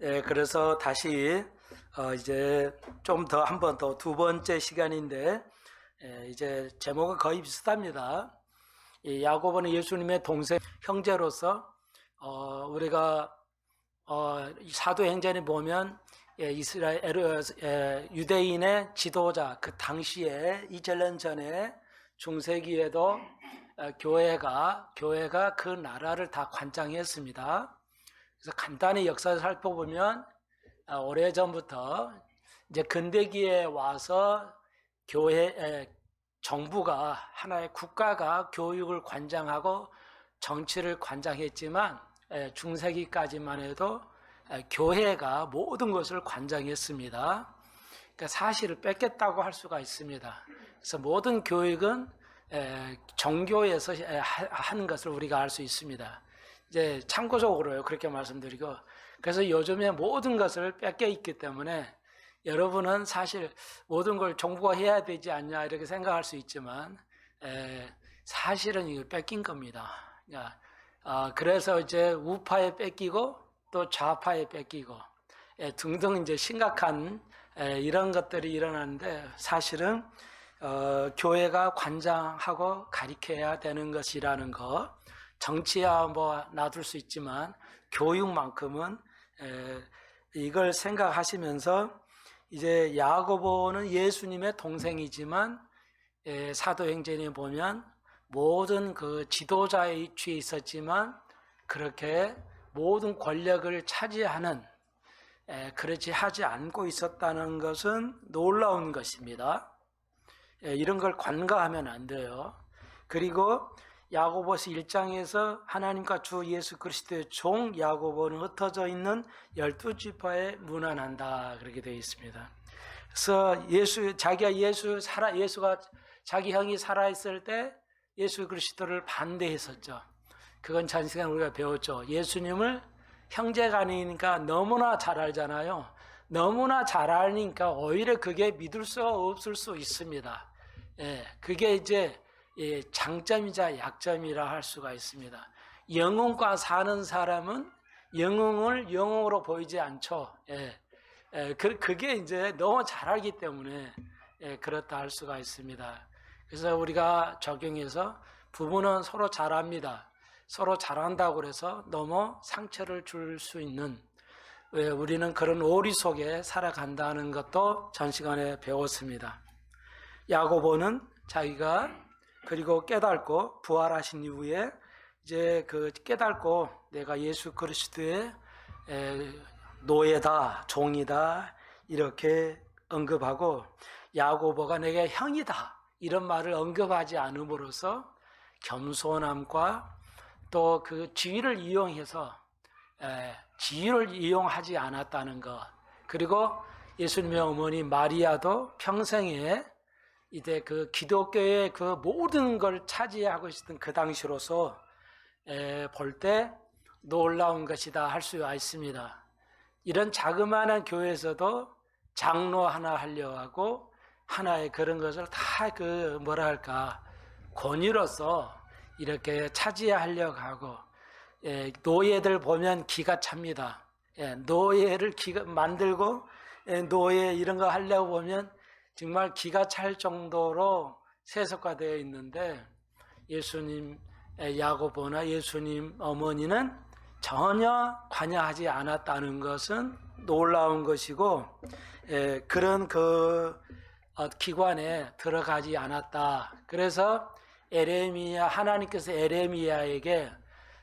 그래서 다시 이제 좀 더 한 번 더 두 번째 시간인데 이제 제목은 거의 비슷합니다. 이 야고보는 예수님의 동생 형제로서 우리가 사도행전에 보면 이스라엘 유대인의 지도자 그 당시에 2000년 전에 중세기에도 교회가 그 나라를 다 관장했습니다. 그래서 간단히 역사를 살펴보면 오래전부터 이제 근대기에 와서 정부가 하나의 국가가 교육을 관장하고 정치를 관장했지만 중세기까지만 해도 교회가 모든 것을 관장했습니다. 그러니까 사실을 뺏겼다고 할 수가 있습니다. 그래서 모든 교육은 정교에서 하는 것을 우리가 알 수 있습니다. 이제 참고적으로요, 그렇게 말씀드리고, 그래서 요즘에 모든 것을 뺏겨 있기 때문에 여러분은 사실 모든 걸 정부가 해야 되지 않냐 이렇게 생각할 수 있지만 사실은 이거 뺏긴 겁니다. 그래서 이제 우파에 뺏기고 또 좌파에 뺏기고 등등 이제 심각한 이런 것들이 일어나는데 사실은 교회가 관장하고 가리켜야 되는 것이라는 거, 정치야 뭐 놔둘 수 있지만 교육만큼은 이걸 생각하시면서 이제 야고보는 예수님의 동생이지만 사도행전에 보면 모든 그 지도자의 위치에 있었지만 그렇게 모든 권력을 차지하는 그렇지 하지 않고 있었다는 것은 놀라운 것입니다. 이런 걸 관가하면 안 돼요. 그리고 야고보서 1장에서 하나님과 주 예수 그리스도의 종 야고보는 흩어져 있는 12지파에 문안한다 그렇게 되어 있습니다. 그래서 예수가 자기 형이 살아있을 때 예수 그리스도를 반대했었죠. 그건 전 시간 우리가 배웠죠. 예수님을 형제간이니까 너무나 잘 알잖아요. 너무나 잘 아니까 오히려 그게 믿을 수 없을 수 있습니다. 그게 이제 장점이자 약점이라 할 수가 있습니다. 영웅과 사는 사람은 영웅을 영웅으로 보이지 않죠. 그게 이제 너무 잘 알기 때문에 그렇다 할 수가 있습니다. 그래서 우리가 적용해서 부부는 서로 잘합니다. 서로 잘한다고 그래서 너무 상처를 줄 수 있는, 우리는 그런 오리 속에 살아간다는 것도 전 시간에 배웠습니다. 야고보는 자기가 그리고 깨닫고 부활하신 이후에 이제 그 깨닫고 내가 예수 그리스도의 노예다, 종이다 이렇게 언급하고, 야고보가 내게 형이다 이런 말을 언급하지 않음으로써 겸손함과 또 그 지위를 이용해서 지위를 이용하지 않았다는 것, 그리고 예수님의 어머니 마리아도 평생에 이제 그 기독교의 그 모든 걸 차지하고 있었던 그 당시로서 볼 때 놀라운 것이다 할 수가 있습니다. 이런 자그마한 교회에서도 장로 하나 하려 하고 하나의 그런 것을 다 그 뭐라 할까 권위로서 이렇게 차지하려고 하고, 노예들 보면 기가 찹니다. 노예를 만들고 노예 이런 거 하려고 보면 정말 기가 찰 정도로 세속화되어 있는데, 예수님 야고보나 예수님 어머니는 전혀 관여하지 않았다는 것은 놀라운 것이고, 그런 그 기관에 들어가지 않았다. 그래서 하나님께서 에레미야에게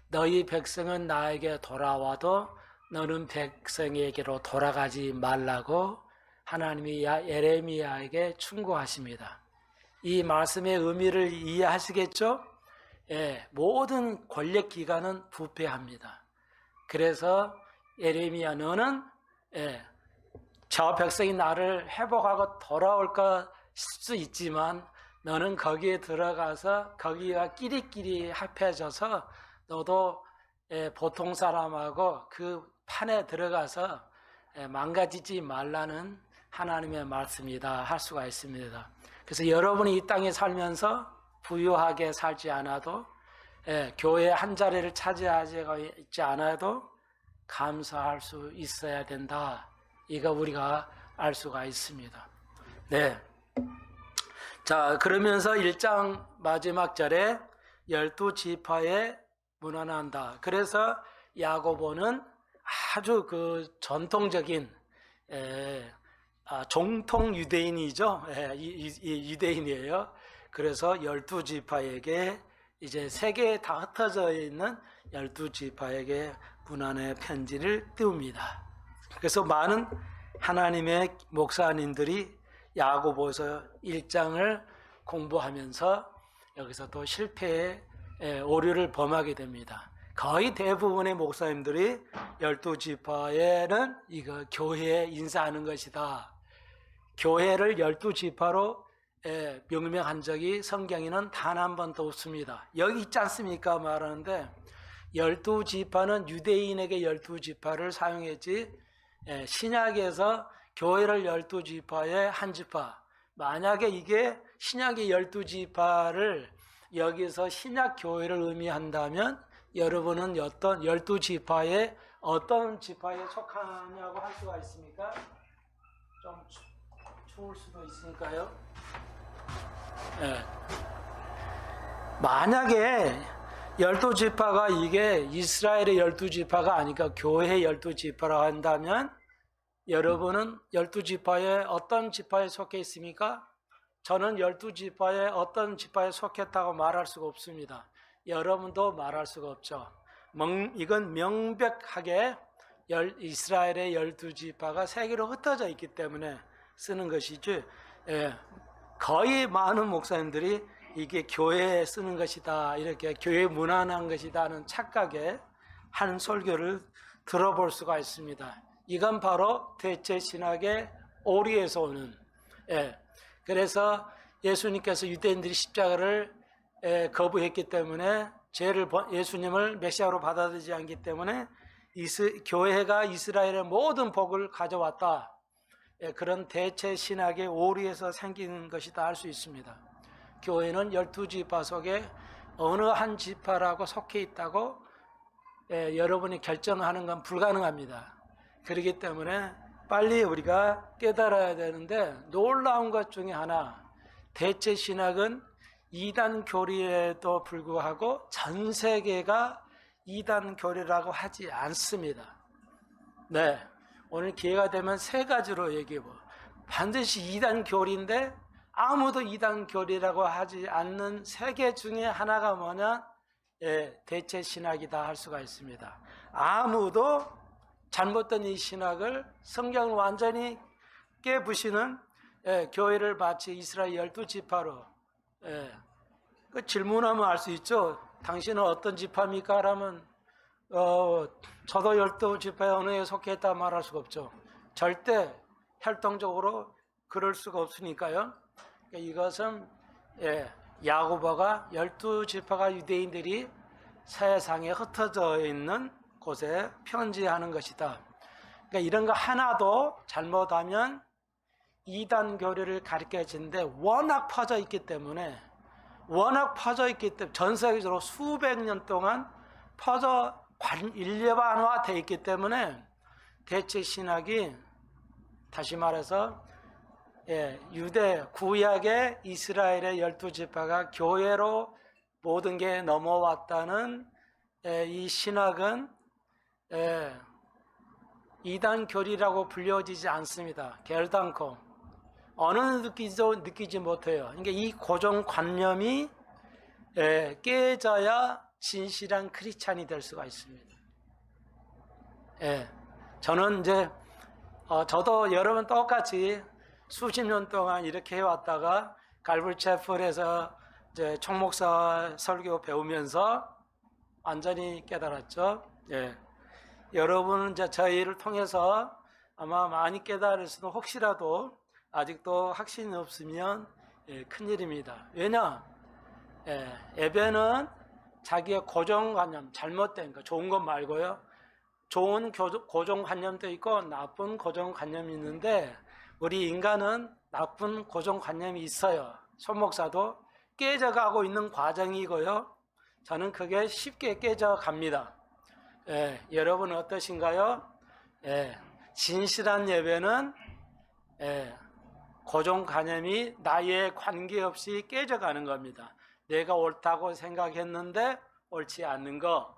너희 백성은 나에게 돌아와도 너는 백성에게로 돌아가지 말라고 하나님이 에레미야에게 충고하십니다. 이 말씀의 의미를 이해하시겠죠? 모든 권력기관은 부패합니다. 그래서 에레미야 너는 저 백성이 나를 회복하고 돌아올 수 있지만 너는 거기에 들어가서 거기와 끼리끼리 합해져서 너도 보통 사람하고 그 판에 들어가서 망가지지 말라는 하나님의 말씀이다 할 수가 있습니다. 그래서 여러분이 이 땅에 살면서 부유하게 살지 않아도 교회 한 자리를 차지하지 않아도 감사할 수 있어야 된다. 이거 우리가 알 수가 있습니다. 네. 자, 그러면서 1장 마지막 절에 12지파에 문안한다. 그래서 야고보는 아주 그 전통적인 정통 유대인이죠. 유대인이에요. 그래서 12지파에게 이제 세계에 다 흩어져 있는 12지파에게 문안의 편지를 띄웁니다. 그래서 많은 하나님의 목사님들이 야고보서 1장을 공부하면서 여기서 또 실패의 오류를 범하게 됩니다. 거의 대부분의 목사님들이 12지파에는 이거 교회에 인사하는 것이다. 교회를 12지파로 명명한 적이 성경에는 단 한 번도 없습니다. 여기 있지 않습니까? 말하는데 12지파는 유대인에게 12지파를 사용했지 신약에서 교회를 12지파의 한 지파, 만약에 이게 신약의 12지파를 여기서 신약 교회를 의미한다면 여러분은 어떤 12지파의 어떤 지파에 속하냐고 할 수가 있습니까? 좀 추울 수도 있으니까요. 네. 만약에 12지파가 이게 이스라엘의 12지파가 아니까 교회의 12지파라고 한다면 여러분은 12지파의 어떤 지파에 속해 있습니까? 저는 12지파의 어떤 지파에 속했다고 말할 수가 없습니다. 여러분도 말할 수가 없죠. 이건 명백하게 이스라엘의 12지파가 세계로 흩어져 있기 때문에 쓰는 것이지 거의 많은 목사님들이 이게 교회에 쓰는 것이다, 이렇게 교회 문안한 것이다 하는 착각에 한 설교를 들어볼 수가 있습니다. 이건 바로 대체 신학의 오리에서 오는 그래서 예수님께서 유대인들이 십자가를 거부했기 때문에 예수님을 메시아로 받아들이지 않기 때문에 교회가 이스라엘의 모든 복을 가져왔다. 그런 대체 신학의 오리에서 생긴 것이다 할 수 있습니다. 교회는 12지파 속에 어느 한 지파라고 속해 있다고 여러분이 결정하는 건 불가능합니다. 그렇기 때문에 빨리 우리가 깨달아야 되는데 놀라운 것 중에 하나, 대체 신학은 이단 교리에도 불구하고 전 세계가 이단 교리라고 하지 않습니다. 네, 오늘 기회가 되면 세 가지로 얘기해보. 반드시 이단 교리인데 아무도 이단 교리라고 하지 않는 세계 중에 하나가 뭐냐? 대체 신학이다 할 수가 있습니다. 아무도 잘못된 이 신학을 성경을 완전히 깨부시는 교회를 마치 이스라엘 12지파로 그 질문하면 알 수 있죠. 당신은 어떤 지파입니까? 라면 저도 12지파의 어느 에 속해 있다 말할 수가 없죠. 절대 혈통적으로 그럴 수가 없으니까요. 이것은 야고보가 12지파가 유대인들이 세상에 흩어져 있는 곳에 편지하는 것이다. 그러니까 이런 거 하나도 잘못하면 이단 교리를 가르쳐지는데 워낙 퍼져 있기 때문에 전 세계적으로 수백 년 동안 퍼져 일반화되어 있기 때문에 대체 신학이 다시 말해서 유대 구약의 이스라엘의 12지파가 교회로 모든 게 넘어왔다는 이 신학은 이단 교리라고 불려지지 않습니다. 결단코 어느 느끼지 못해요. 그러니까 이 고정관념이 깨져야 진실한 크리스찬이 될 수가 있습니다. 저는 이제 저도 여러분 똑같이 수십 년 동안 이렇게 해왔다가 갈불체플에서 이제 총목사 설교 배우면서 완전히 깨달았죠. 여러분은 이제 저희를 통해서 아마 많이 깨달을 수도, 혹시라도 아직도 확신이 없으면 큰일입니다. 왜냐? 예배는 자기의 고정관념, 잘못된 거, 좋은 것 말고요. 좋은 고정관념도 있고 나쁜 고정관념이 있는데 우리 인간은 나쁜 고정관념이 있어요. 손목사도 깨져가고 있는 과정이고요. 저는 그게 쉽게 깨져갑니다. 여러분 어떠신가요? 진실한 예배는 고정관념이 나이에 관계없이 깨져가는 겁니다. 내가 옳다고 생각했는데 옳지 않는 거,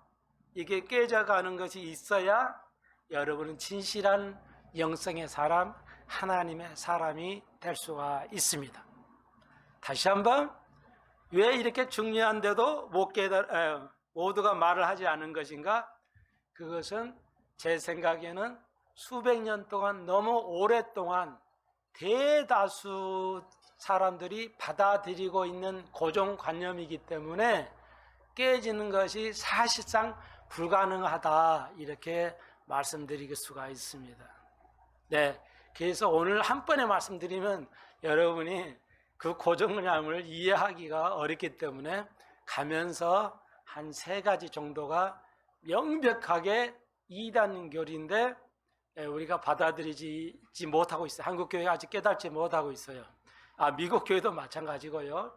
이게 깨져가는 것이 있어야 여러분은 진실한 영성의 사람, 하나님의 사람이 될 수가 있습니다. 다시 한번, 왜 이렇게 중요한데도 모두가 말을 하지 않은 것인가? 그것은 제 생각에는 수백 년 동안, 너무 오랫동안 대다수 사람들이 받아들이고 있는 고정관념이기 때문에 깨지는 것이 사실상 불가능하다, 이렇게 말씀드릴 수가 있습니다. 그래서 오늘 한 번에 말씀드리면 여러분이 그 고정관념을 이해하기가 어렵기 때문에 가면서 한 3가지 정도가 명백하게 이단교리인데 우리가 받아들이지 못하고 있어요. 한국 교회가 아직 깨닫지 못하고 있어요. 미국 교회도 마찬가지고요.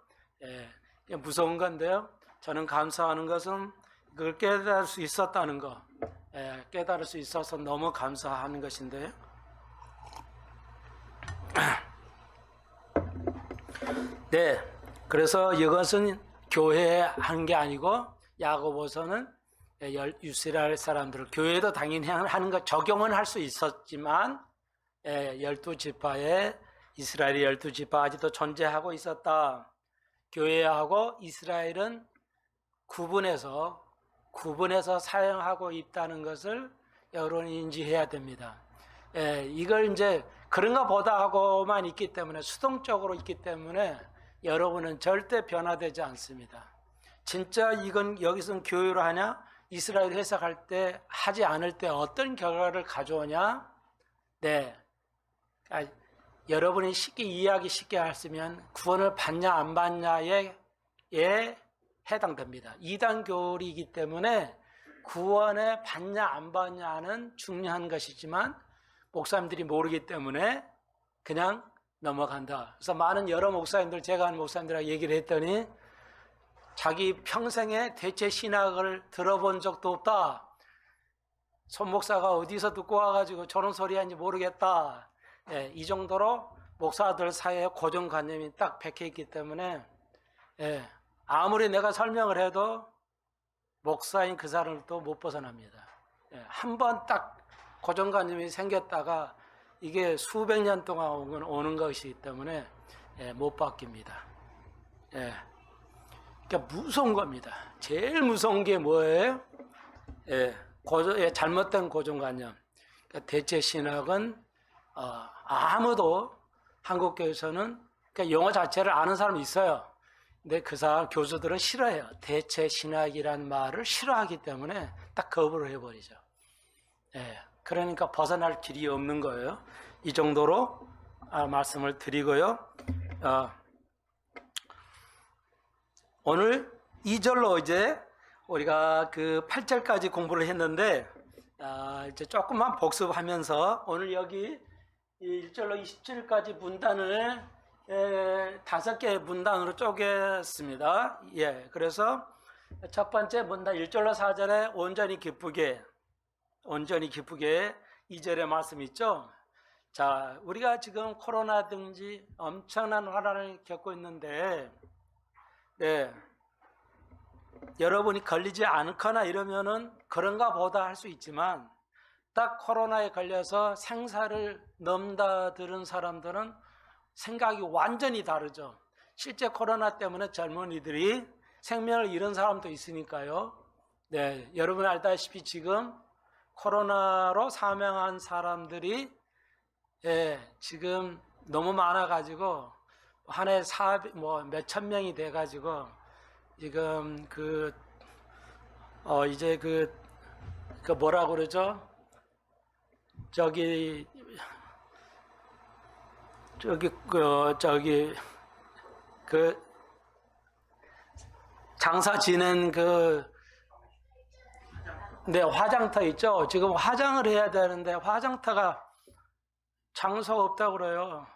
무서운 건데요. 저는 감사하는 것은 그걸 깨달을 수 있었다는 거, 깨달을 수 있어서 너무 감사하는 것인데요. 그래서 이것은 교회에 한 게 아니고 야고보서는 이스라엘 사람들, 교회도 당연히 하는 것 적용은 할 수 있었지만 12지파에 이스라엘의 12지파 아직도 존재하고 있었다. 교회하고 이스라엘은 구분해서 사용하고 있다는 것을 여러분이 인지해야 됩니다. 이걸 이제 그런가 보다 하고만 있기 때문에, 수동적으로 있기 때문에 여러분은 절대 변화되지 않습니다. 진짜 이건 여기서는 교회로 하냐? 이스라엘 해석할 때, 하지 않을 때 어떤 결과를 가져오냐? 여러분이 쉽게 이해하기 쉽게 했으면 구원을 받냐 안 받냐에 해당됩니다. 이단교리이기 때문에 구원에 받냐 안 받냐는 중요한 것이지만 목사님들이 모르기 때문에 그냥 넘어간다. 그래서 많은 여러 목사님들, 제가 아는 목사님들하고 얘기를 했더니 자기 평생에 대체 신학을 들어본 적도 없다. 손 목사가 어디서 듣고 와가지고 저런 소리 하는지 모르겠다. 이 정도로 목사들 사이에 고정관념이 딱 박혀있기 때문에 아무리 내가 설명을 해도 목사인 그 사람을 또 못 벗어납니다. 한 번 딱 고정관념이 생겼다가 이게 수백 년 동안 오는 것이기 때문에 못 바뀝니다. 그러니까 무서운 겁니다. 제일 무서운 게 뭐예요? 잘못된 고정관념. 그러니까 대체 신학은 아무도 한국교회에서는, 그러니까 용어 자체를 아는 사람이 있어요. 근데 그 사람 교수들은 싫어해요. 대체 신학이란 말을 싫어하기 때문에 딱 거부를 해버리죠. 그러니까 벗어날 길이 없는 거예요. 이 정도로 말씀을 드리고요. 오늘 2절로 이제 우리가 그 8절까지 공부를 했는데 이제 조금만 복습하면서 오늘 여기 1절로 27절까지 문단을 5개의 문단으로 쪼갰습니다. 그래서 첫 번째 문단 1절로 4절에 온전히 기쁘게 2절의 말씀 있죠. 자, 우리가 지금 코로나든지 엄청난 환란을 겪고 있는데 여러분이 걸리지 않거나 이러면은 그런가 보다 할 수 있지만 딱 코로나에 걸려서 생사를 넘나드는 사람들은 생각이 완전히 다르죠. 실제 코로나 때문에 젊은이들이 생명을 잃은 사람도 있으니까요. 여러분이 알다시피 지금 코로나로 사망한 사람들이 지금 너무 많아가지고 한 해 몇천 명이 돼가지고 지금 이제 뭐라 그러죠? 저기 장사 지낸 화장터 있죠? 지금 화장을 해야 되는데 화장터가 장소가 없다고 그래요.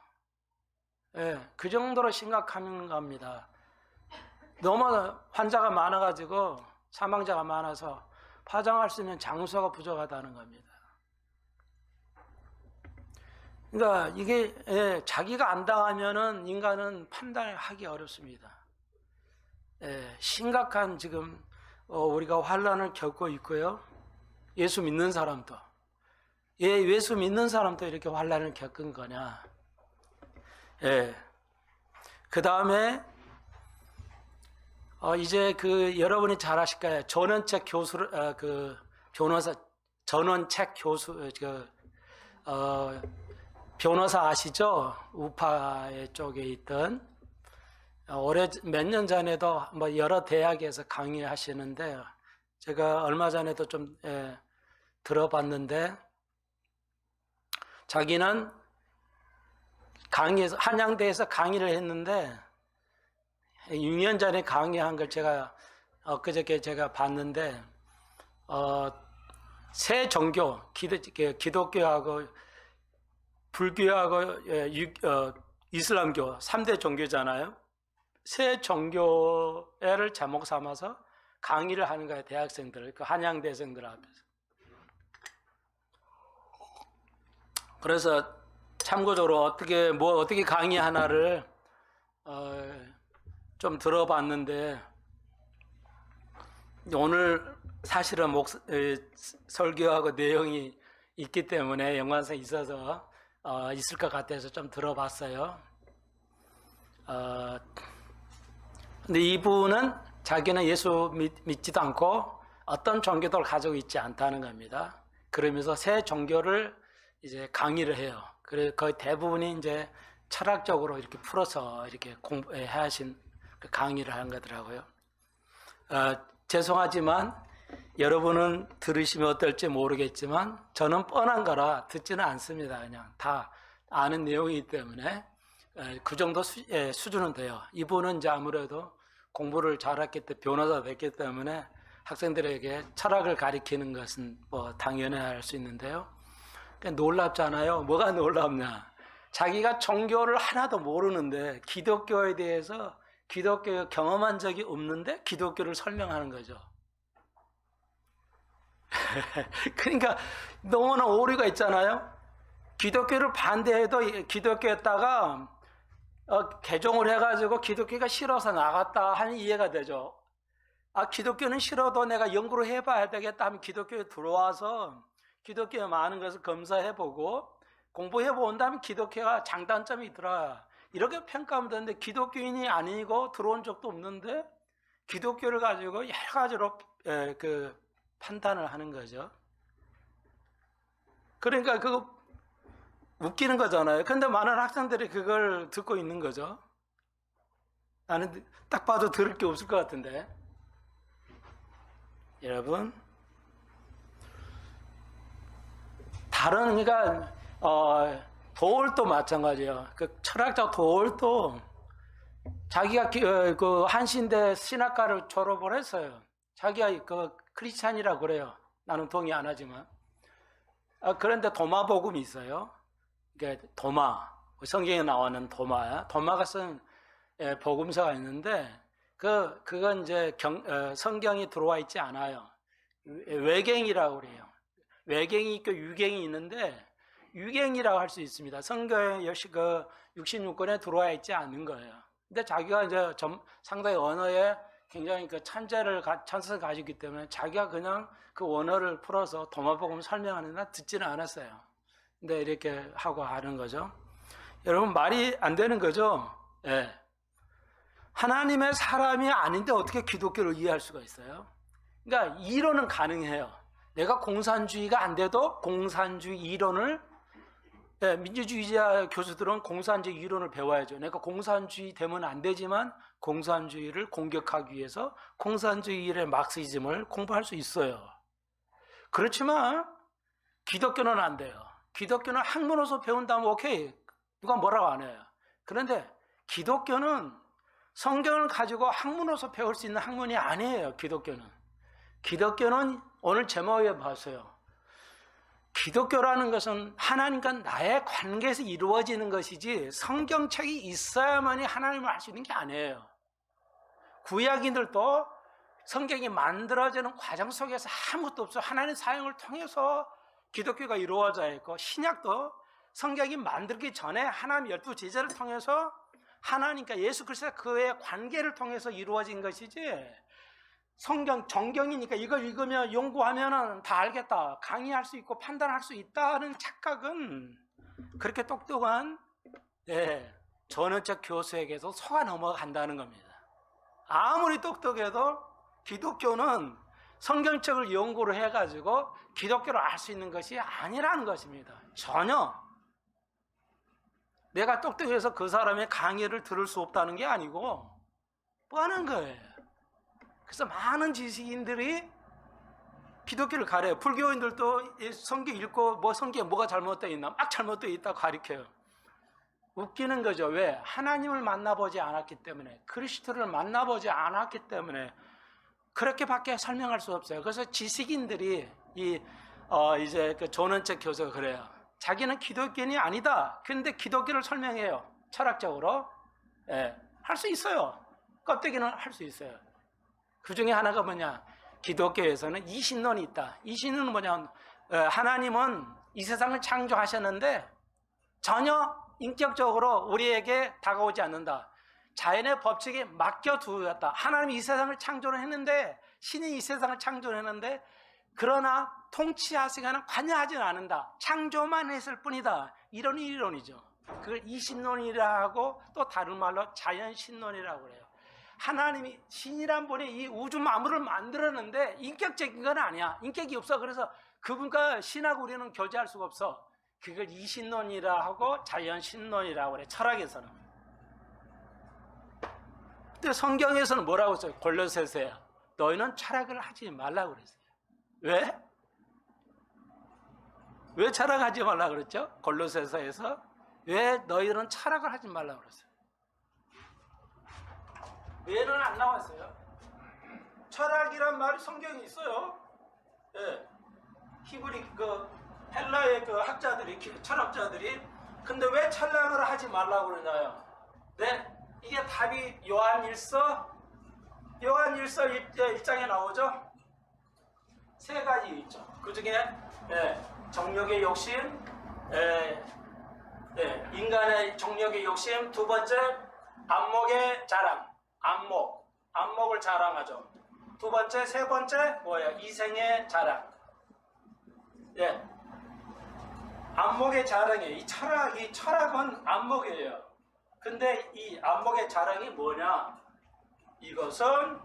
그 정도로 심각한 겁니다. 너무 환자가 많아가지고 사망자가 많아서 파송할 수 있는 장소가 부족하다는 겁니다. 그러니까 이게 자기가 안 당하면은 인간은 판단하기 어렵습니다. 심각한 지금 우리가 환난을 겪고 있고요. 예수 믿는 사람도 예수 믿는 사람도 이렇게 환난을 겪은 거냐? 그 다음에 이제 여러분이 잘 아실 거예요. 전원책 교수 변호사 전원책 교수 변호사 아시죠? 우파 쪽에 있던 몇 년 전에도 뭐 여러 대학에서 강의하시는데 제가 얼마 전에도 좀 들어봤는데 자기는 한양대에서 강의를 했는데 6년 전에 강의한 걸 제가 엊그저께 제가 봤는데 새 종교 기독교하고 불교하고 이슬람교 3대 종교잖아요. 새 종교를 제목 삼아서 강의를 하는 거예요. 대학생들, 한양대생들 앞에서. 그래서 참고적으로 어떻게 강의 하나를 좀 들어봤는데 오늘 사실은 설교하고 내용이 있기 때문에 연관성이 있어서 있을 것 같아서 좀 들어봤어요. 근데 이분은 자기는 예수 믿지도 않고 어떤 종교도 가지고 있지 않다는 겁니다. 그러면서 새 종교를 이제 강의를 해요. 그래서 거의 대부분이 이제 철학적으로 이렇게 풀어서 이렇게 하신 강의를 하는 거더라고요. 죄송하지만 여러분은 들으시면 어떨지 모르겠지만 저는 뻔한 거라 듣지는 않습니다. 그냥 다 아는 내용이기 때문에 그 정도 수준은 돼요. 이분은 이제 아무래도 공부를 잘했기 때문에 변호사 됐기 때문에 학생들에게 철학을 가리키는 것은 뭐 당연히 할 수 있는데요. 그러니까 놀랍잖아요. 뭐가 놀랍냐? 자기가 종교를 하나도 모르는데 기독교에 대해서 기독교 경험한 적이 없는데 기독교를 설명하는 거죠. 그러니까 너무나 오류가 있잖아요. 기독교를 반대해도 기독교에다가 개종을 해가지고 기독교가 싫어서 나갔다 하는 이해가 되죠. 기독교는 싫어도 내가 연구를 해봐야 되겠다 하면 기독교에 들어와서 기독교에 많은 것을 검사해보고 공부해본 다음에 기독교가 장단점이 있더라 이렇게 평가하면 되는데 기독교인이 아니고 들어온 적도 없는데 기독교를 가지고 여러 가지로 판단을 하는 거죠. 그러니까 그거 웃기는 거잖아요. 근데 많은 학생들이 그걸 듣고 있는 거죠. 나는 딱 봐도 들을 게 없을 것 같은데. 여러분, 그러니까 도올도 마찬가지예요. 그 철학자 도올도 자기가 한신대 신학과를 졸업을 했어요. 자기가 크리스찬이라고 그래요. 나는 동의 안 하지만. 그런데 도마복음이 있어요. 그러니까 도마, 성경에 나오는 도마야. 도마가 쓴 복음서가 있는데 그건 이제 성경이 들어와 있지 않아요. 외경이라고 그래요. 외경이 있고 유경이 있는데 유경이라고 할 수 있습니다. 성경에 역시 66권에 들어와 있지 않는 거예요. 근데 자기가 이제 상당히 언어에 굉장히 찬성을 가지고 있기 때문에 자기가 그냥 그 원어를 풀어서 도마복음 설명하는 날 듣지는 않았어요. 근데 이렇게 하고 하는 거죠. 여러분 말이 안 되는 거죠. 예. 하나님의 사람이 아닌데 어떻게 기독교를 이해할 수가 있어요? 그러니까 이론은 가능해요. 내가 공산주의가 안 돼도 공산주의 이론을 민주주의자 교수들은 공산주의 이론을 배워야죠. 내가 공산주의 되면 안 되지만 공산주의를 공격하기 위해서 공산주의의 마르크시즘을 공부할 수 있어요. 그렇지만 기독교는 안 돼요. 기독교는 학문으로서 배운다면 오케이. 누가 뭐라고 안 해요. 그런데 기독교는 성경을 가지고 학문으로서 배울 수 있는 학문이 아니에요. 기독교는 오늘 제목에 봤어요. 기독교라는 것은 하나님과 나의 관계에서 이루어지는 것이지 성경책이 있어야만이 하나님을 알 수 있는 게 아니에요. 구약인들도 성경이 만들어지는 과정 속에서 아무것도 없어. 하나님 사용을 통해서 기독교가 이루어져 있고, 신약도 성경이 만들기 전에 하나님 12제자를 통해서 하나님과 예수 그리스도 그의 관계를 통해서 이루어진 것이지, 성경 정경이니까 이걸 읽으면 연구하면 다 알겠다, 강의할 수 있고 판단할 수 있다는 착각은 그렇게 똑똑한 전원적 교수에게서 속아 넘어간다는 겁니다. 아무리 똑똑해도 기독교는 성경책을 연구를 해가지고 기독교를 알 수 있는 것이 아니라는 것입니다. 전혀. 내가 똑똑해서 그 사람의 강의를 들을 수 없다는 게 아니고 뻔한 거예요. 그래서 많은 지식인들이 기독교를 가려요. 불교인들도 성경 읽고 뭐 성경에 뭐가 잘못되어 있나 막 잘못되어 있다고 가르쳐요. 웃기는 거죠. 왜? 하나님을 만나보지 않았기 때문에, 그리스도를 만나보지 않았기 때문에 그렇게밖에 설명할 수 없어요. 그래서 지식인들이 이제 그 존원책 교수가 그래요. 자기는 기독교인이 아니다. 근데 기독교를 설명해요. 철학적으로. 할 수 있어요. 껍데기는 할 수 있어요. 그 중에 하나가 뭐냐? 기독교에서는 이신론이 있다. 이신론은 뭐냐? 하나님은 이 세상을 창조하셨는데 전혀 인격적으로 우리에게 다가오지 않는다. 자연의 법칙에 맡겨두었다. 하나님이 이 세상을 창조를 했는데, 신이 이 세상을 창조를 했는데, 그러나 통치하시거나 관여하지는 않는다. 창조만 했을 뿐이다. 이런 이론이죠. 그걸 이신론이라 하고, 또 다른 말로 자연신론이라고 그래요. 하나님이, 신이란 분이 이 우주 만물을 만들었는데 인격적인 건 아니야. 인격이 없어. 그래서 그분과 신하고 우리는 교제할 수가 없어. 그걸 이신론이라 하고 자연신론이라고 그래, 철학에서는. 근데 성경에서는 뭐라고 써요? 골로새서야. 너희는 철학을 하지 말라고 그랬어요. 왜? 왜 철학하지 말라고 그랬죠? 골로새서에서 왜 너희는 철학을 하지 말라고 그랬어요? 왜는 안 나왔어요? 철학이란 말이 성경에 있어요. 히브리 헬라의 학자들이, 철학자들이. 근데 왜 철학을 하지 말라고 그러나요? 네, 이게 답이 요한일서 1장에 나오죠. 세 가지 있죠. 그 중에 정욕의 욕심, 인간의 정욕의 욕심, 두 번째 안목의 자랑, 안목을 자랑하죠. 두 번째, 세 번째 뭐예요? 이생의 자랑. 안목의 자랑이에요. 이 철학은 안목이에요. 근데 이 안목의 자랑이 뭐냐? 이것은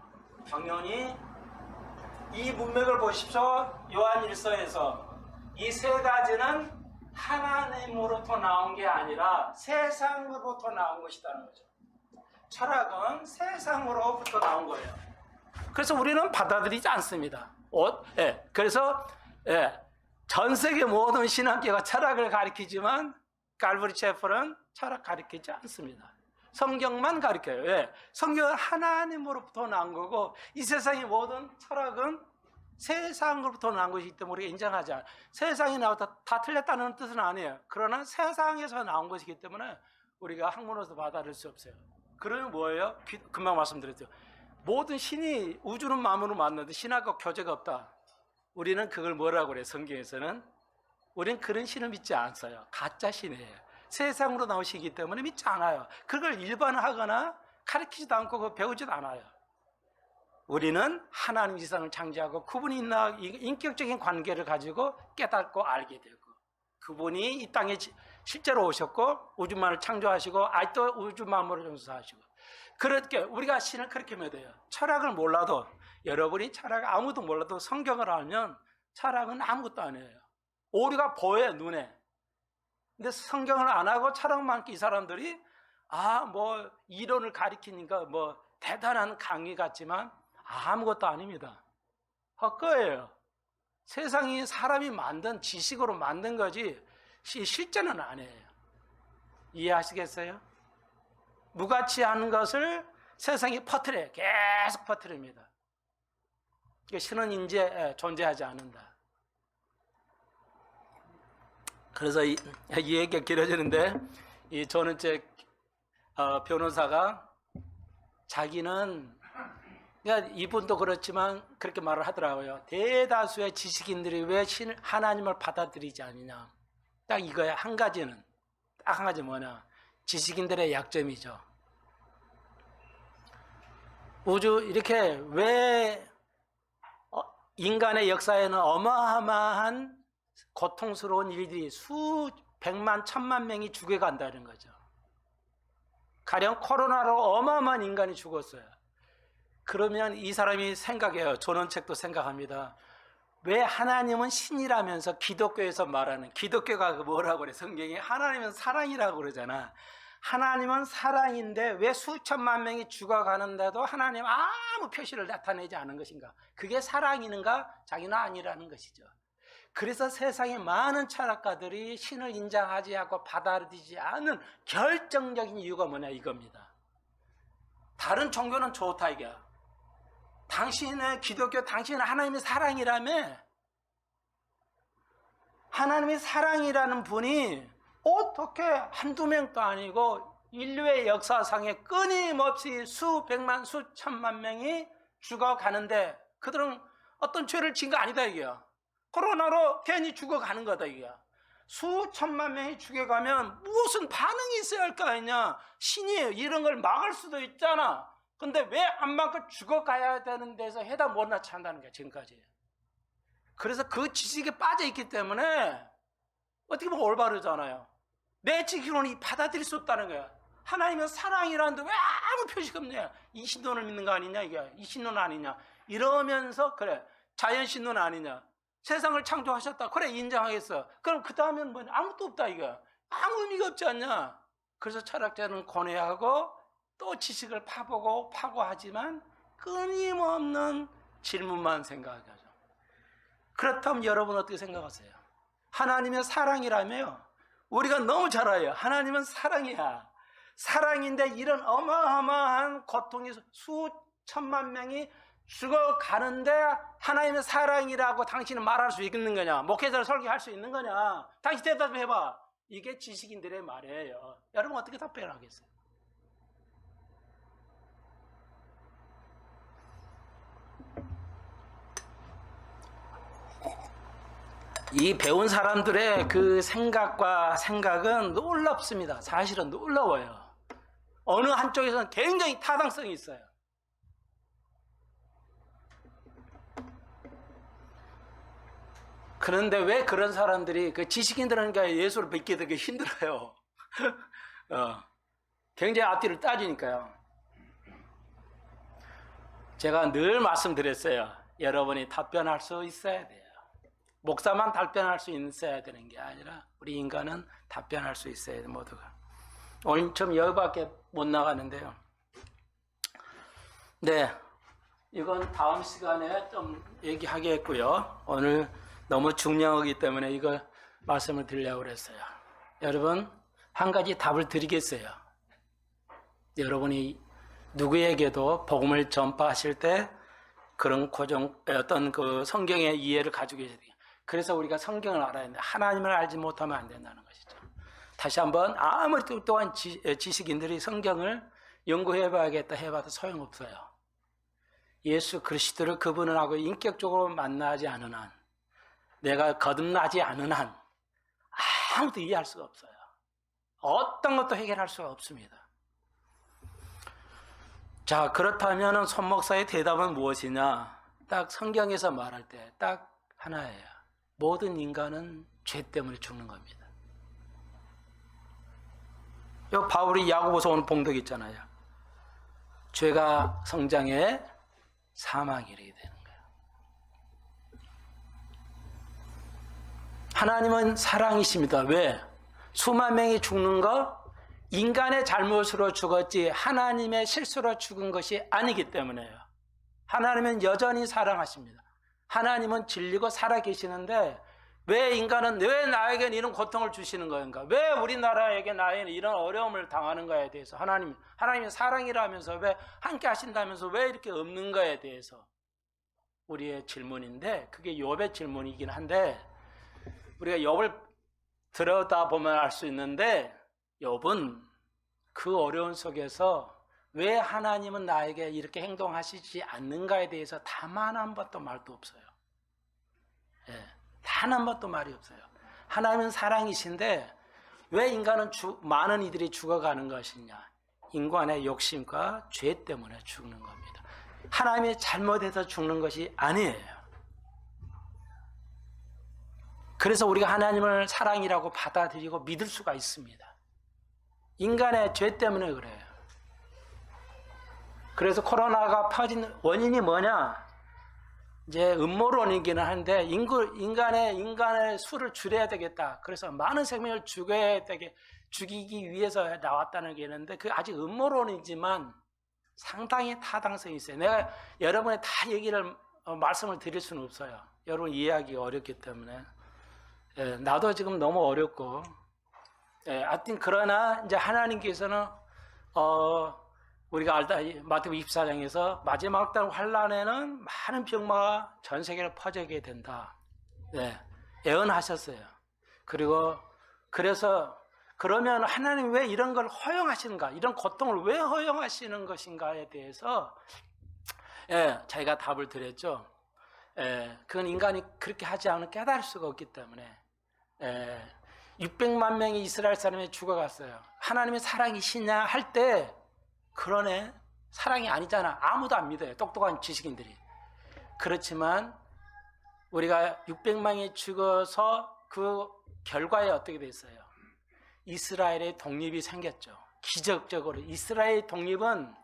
당연히 이 문맥을 보십시오. 요한일서에서 이 세 가지는 하나님으로부터 나온 게 아니라 세상으로부터 나온 것이라는 거죠. 철학은 세상으로부터 나온 거예요. 그래서 우리는 받아들이지 않습니다. 그래서 전 세계 모든 신학교가 철학을 가리키지만 칼버리 채플은 철학 가리키지 않습니다. 성경만 가리켜요. 왜? 성경은 하나님으로부터 나온 거고, 이 세상의 모든 철학은 세상으로부터 나온 것이기 때문에 우리가 인정하지 않아요. 세상이 나왔다 다 틀렸다는 뜻은 아니에요. 그러나 세상에서 나온 것이기 때문에 우리가 학문으로서 받아들일 수 없어요. 그러면 뭐예요? 금방 말씀드렸죠. 모든 신이 우주는 마음으로 만났는데 신하고 교제가 없다. 우리는 그걸 뭐라고 그래요? 성경에서는 우리는 그런 신을 믿지 않아요. 가짜 신이에요. 세상으로 나오시기 때문에 믿지 않아요. 그걸 일반화하거나 가르치지도 않고 그거 배우지도 않아요. 우리는 하나님 이 세상을 창조하고 그분이 있나 인격적인 관계를 가지고 깨닫고 알게 되고, 그분이 이 땅에 실제로 오셨고 우주만을 창조하시고 아직도 우주 만물을 용서하시고, 그렇게 우리가 신을 그렇게 믿어요. 철학을 몰라도, 여러분이 철학 아무도 몰라도 성경을 알면 철학은 아무것도 아니에요. 오류가 보여요, 눈에. 근데 성경을 안 하고 철학만 이 사람들이 뭐 이론을 가리키니까 뭐 대단한 강의 같지만 아무것도 아닙니다. 헛거예요. 세상이 사람이 만든 지식으로 만든 거지 실제는 아니에요. 이해하시겠어요? 무가치한 것을 세상에 퍼뜨려요. 계속 퍼뜨립니다. 신은 이제 존재하지 않는다. 그래서 이 얘기가 길어지는데, 이 전원책 변호사가 자기는 그러니까 이분도 그렇지만 그렇게 말을 하더라고요. 대다수의 지식인들이 왜 하나님을 받아들이지 않느냐. 딱 이거야. 한 가지는. 딱 한 가지 뭐냐. 지식인들의 약점이죠. 우주 이렇게 왜 인간의 역사에는 어마어마한 고통스러운 일들이 수백만 천만 명이 죽어간다는 거죠. 가령 코로나로 어마어마한 인간이 죽었어요. 그러면 이 사람이 생각해요. 존원책도 생각합니다. 왜 하나님은 신이라면서 기독교에서 말하는, 기독교가 뭐라고 그래? 성경에 하나님은 사랑이라고 그러잖아. 하나님은 사랑인데 왜 수천만 명이 죽어가는데도 하나님 아무 표시를 나타내지 않은 것인가? 그게 사랑이는가? 자기는 아니라는 것이죠. 그래서 세상에 많은 철학가들이 신을 인정하지 않고 받아들이지 않는 결정적인 이유가 뭐냐 이겁니다. 다른 종교는 좋다 이게야. 당신의 기독교, 당신은 하나님의 사랑이라며. 하나님의 사랑이라는 분이 어떻게 한두 명도 아니고 인류의 역사상에 끊임없이 수백만 수천만 명이 죽어가는데 그들은 어떤 죄를 지은 거 아니다 이게야. 코로나로 괜히 죽어가는 거다 이게야. 수천만 명이 죽어가면 무슨 반응이 있어야 할 거 아니냐. 신이 이런 걸 막을 수도 있잖아. 근데 왜 안 막고 죽어가야 되는 데서 해다 못 나타난다는 거야 지금까지. 그래서 그 지식에 빠져 있기 때문에 어떻게 보면 올바르잖아요. 내 지기로는 받아들일 수 없다는 거야. 하나님은 사랑이라는데 왜 아무 표시가 없냐. 이 신론을 믿는 거 아니냐 이게. 이 신론 아니냐. 이러면서 그래 자연신론 아니냐. 세상을 창조하셨다. 그래 인정하겠어. 그럼 그 다음에는 뭐냐. 아무것도 없다 이거. 아무 의미가 없지 않냐. 그래서 철학자는 고뇌하고 또 지식을 파보고 파고하지만 끊임없는 질문만 생각하죠. 그렇다면 여러분 어떻게 생각하세요? 하나님의 사랑이라며요. 우리가 너무 잘 알아요. 하나님은 사랑이야. 사랑인데 이런 어마어마한 고통이 수천만 명이 죽어가는데 하나님의 사랑이라고 당신은 말할 수 있는 거냐? 목회자를 설교할 수 있는 거냐? 당신 대답해봐. 이게 지식인들의 말이에요. 여러분 어떻게 답변을 하겠어요? 이 배운 사람들의 그 생각은 놀랍습니다. 사실은 놀라워요. 어느 한쪽에서는 굉장히 타당성이 있어요. 그런데 왜 그런 사람들이 그 지식인들은 예수를 믿게 되게 힘들어요. 굉장히 앞뒤를 따지니까요. 제가 늘 말씀드렸어요. 여러분이 답변할 수 있어야 돼요. 목사만 답변할 수 있어야 되는 게 아니라 우리 인간은 답변할 수 있어야 돼요. 모두가. 오늘 좀 여기밖에 못 나가는데요. 네, 이건 다음 시간에 좀 얘기하겠고요. 오늘 너무 중요하기 때문에 이거 말씀을 드리려고 그랬어요. 여러분 한 가지 답을 드리겠어요. 여러분이 누구에게도 복음을 전파하실 때 그런 어떤 그 성경의 이해를 가지고 계셔야 돼요. 그래서 우리가 성경을 알아야 되는데 하나님을 알지 못하면 안 된다는 것이죠. 다시 한번 아무리 또한 지식인들이 성경을 연구해봐야겠다 해봐도 소용없어요. 예수 그리스도를 그분을 하고 인격적으로 만나지 않은 한, 내가 거듭나지 않은 한 아무도 이해할 수가 없어요. 어떤 것도 해결할 수가 없습니다. 자, 그렇다면 손 목사의 대답은 무엇이냐? 딱 성경에서 말할 때 딱 하나예요. 모든 인간은 죄 때문에 죽는 겁니다. 요 바울이 야고보서 오는 봉독 있잖아요. 죄가 성장해 사망에 이르게 되는 거예요. 하나님은 사랑이십니다. 왜? 수만 명이 죽는 거 인간의 잘못으로 죽었지 하나님의 실수로 죽은 것이 아니기 때문에요. 하나님은 여전히 사랑하십니다. 하나님은 진리고 살아계시는데 왜 인간은 왜 나에게는 이런 고통을 주시는 건가? 왜 우리나라에게 나에게는 이런 어려움을 당하는 거에 대해서 하나님이 사랑이라면서 왜 함께 하신다면서 왜 이렇게 없는 거에 대해서 우리의 질문인데 그게 욥의 질문이긴 한데 우리가 욥을 들여다보면 알 수 있는데 욥은 그 어려운 속에서 왜 하나님은 나에게 이렇게 행동하시지 않는가에 대해서 단 한 번도 말도 없어요. 예, 단 한 번도 말이 없어요. 하나님은 사랑이신데 왜 인간은 많은 이들이 죽어가는 것이냐? 인간의 욕심과 죄 때문에 죽는 겁니다. 하나님이 잘못해서 죽는 것이 아니에요. 그래서 우리가 하나님을 사랑이라고 받아들이고 믿을 수가 있습니다. 인간의 죄 때문에 그래요. 그래서 코로나가 퍼진 원인이 뭐냐? 이제 음모론이기는 한데 인간의 수를 줄여야 되겠다. 그래서 많은 생명을 죽이기 위해서 나왔다는 게 있는데 그 아직 음모론이지만 상당히 타당성이 있어요. 내가 여러분의 다 말씀을 드릴 수는 없어요. 여러분 이해하기가 어렵기 때문에. 예, 나도 지금 너무 어렵고. 예, 하여튼 그러나 이제 하나님께서는 우리가 알다 마태복음 24장에서 마지막 날 환란에는 많은 병마가 전 세계로 퍼지게 된다. 네, 예언하셨어요. 그래서 그러면 하나님 왜 이런 걸 허용하시는가? 이런 고통을 왜 허용하시는 것인가에 대해서 자기가 답을 드렸죠. 그건 인간이 그렇게 하지 않으면 깨달을 수가 없기 때문에 600만 명의 이스라엘 사람이 죽어갔어요. 하나님의 사랑이시냐 할 때 그러네. 사랑이 아니잖아. 아무도 안 믿어요. 똑똑한 지식인들이. 그렇지만 우리가 600명이 죽어서 그 결과에 어떻게 됐어요? 이스라엘의 독립이 생겼죠. 기적적으로. 이스라엘 독립은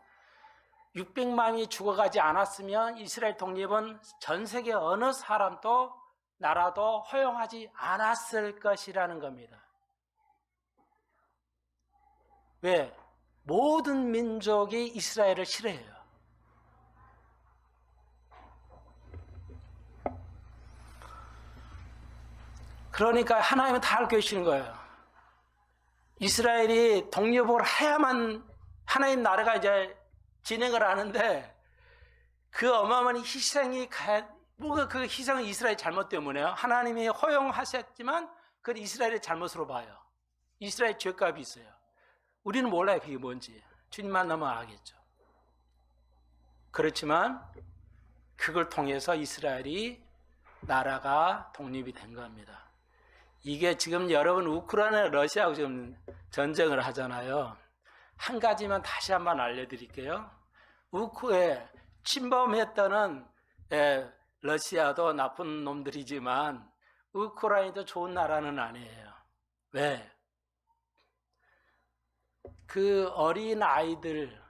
600만이 죽어가지 않았으면 이스라엘 독립은 전 세계 어느 사람도 나라도 허용하지 않았을 것이라는 겁니다. 왜? 모든 민족이 이스라엘을 싫어해요. 그러니까 하나님은 다 알고 계시는 거예요. 이스라엘이 독립을 해야만 하나님 나라가 이제 진행을 하는데 그 어마어마한 희생이 그 희생은 이스라엘 잘못 때문에요. 하나님이 허용하셨지만 그건 이스라엘의 잘못으로 봐요. 이스라엘 죄값이 있어요. 우리는 몰라요. 그게 뭔지. 주님 만나면 알겠죠. 그렇지만 그걸 통해서 이스라엘이 나라가 독립이 된 겁니다. 이게 지금 여러분 우크라이나 러시아하고 지금 전쟁을 하잖아요. 한 가지만 다시 한번 알려드릴게요. 우크에 침범했다는 러시아도 나쁜 놈들이지만 우크라이나도 좋은 나라는 아니에요. 왜? 그 어린 아이들,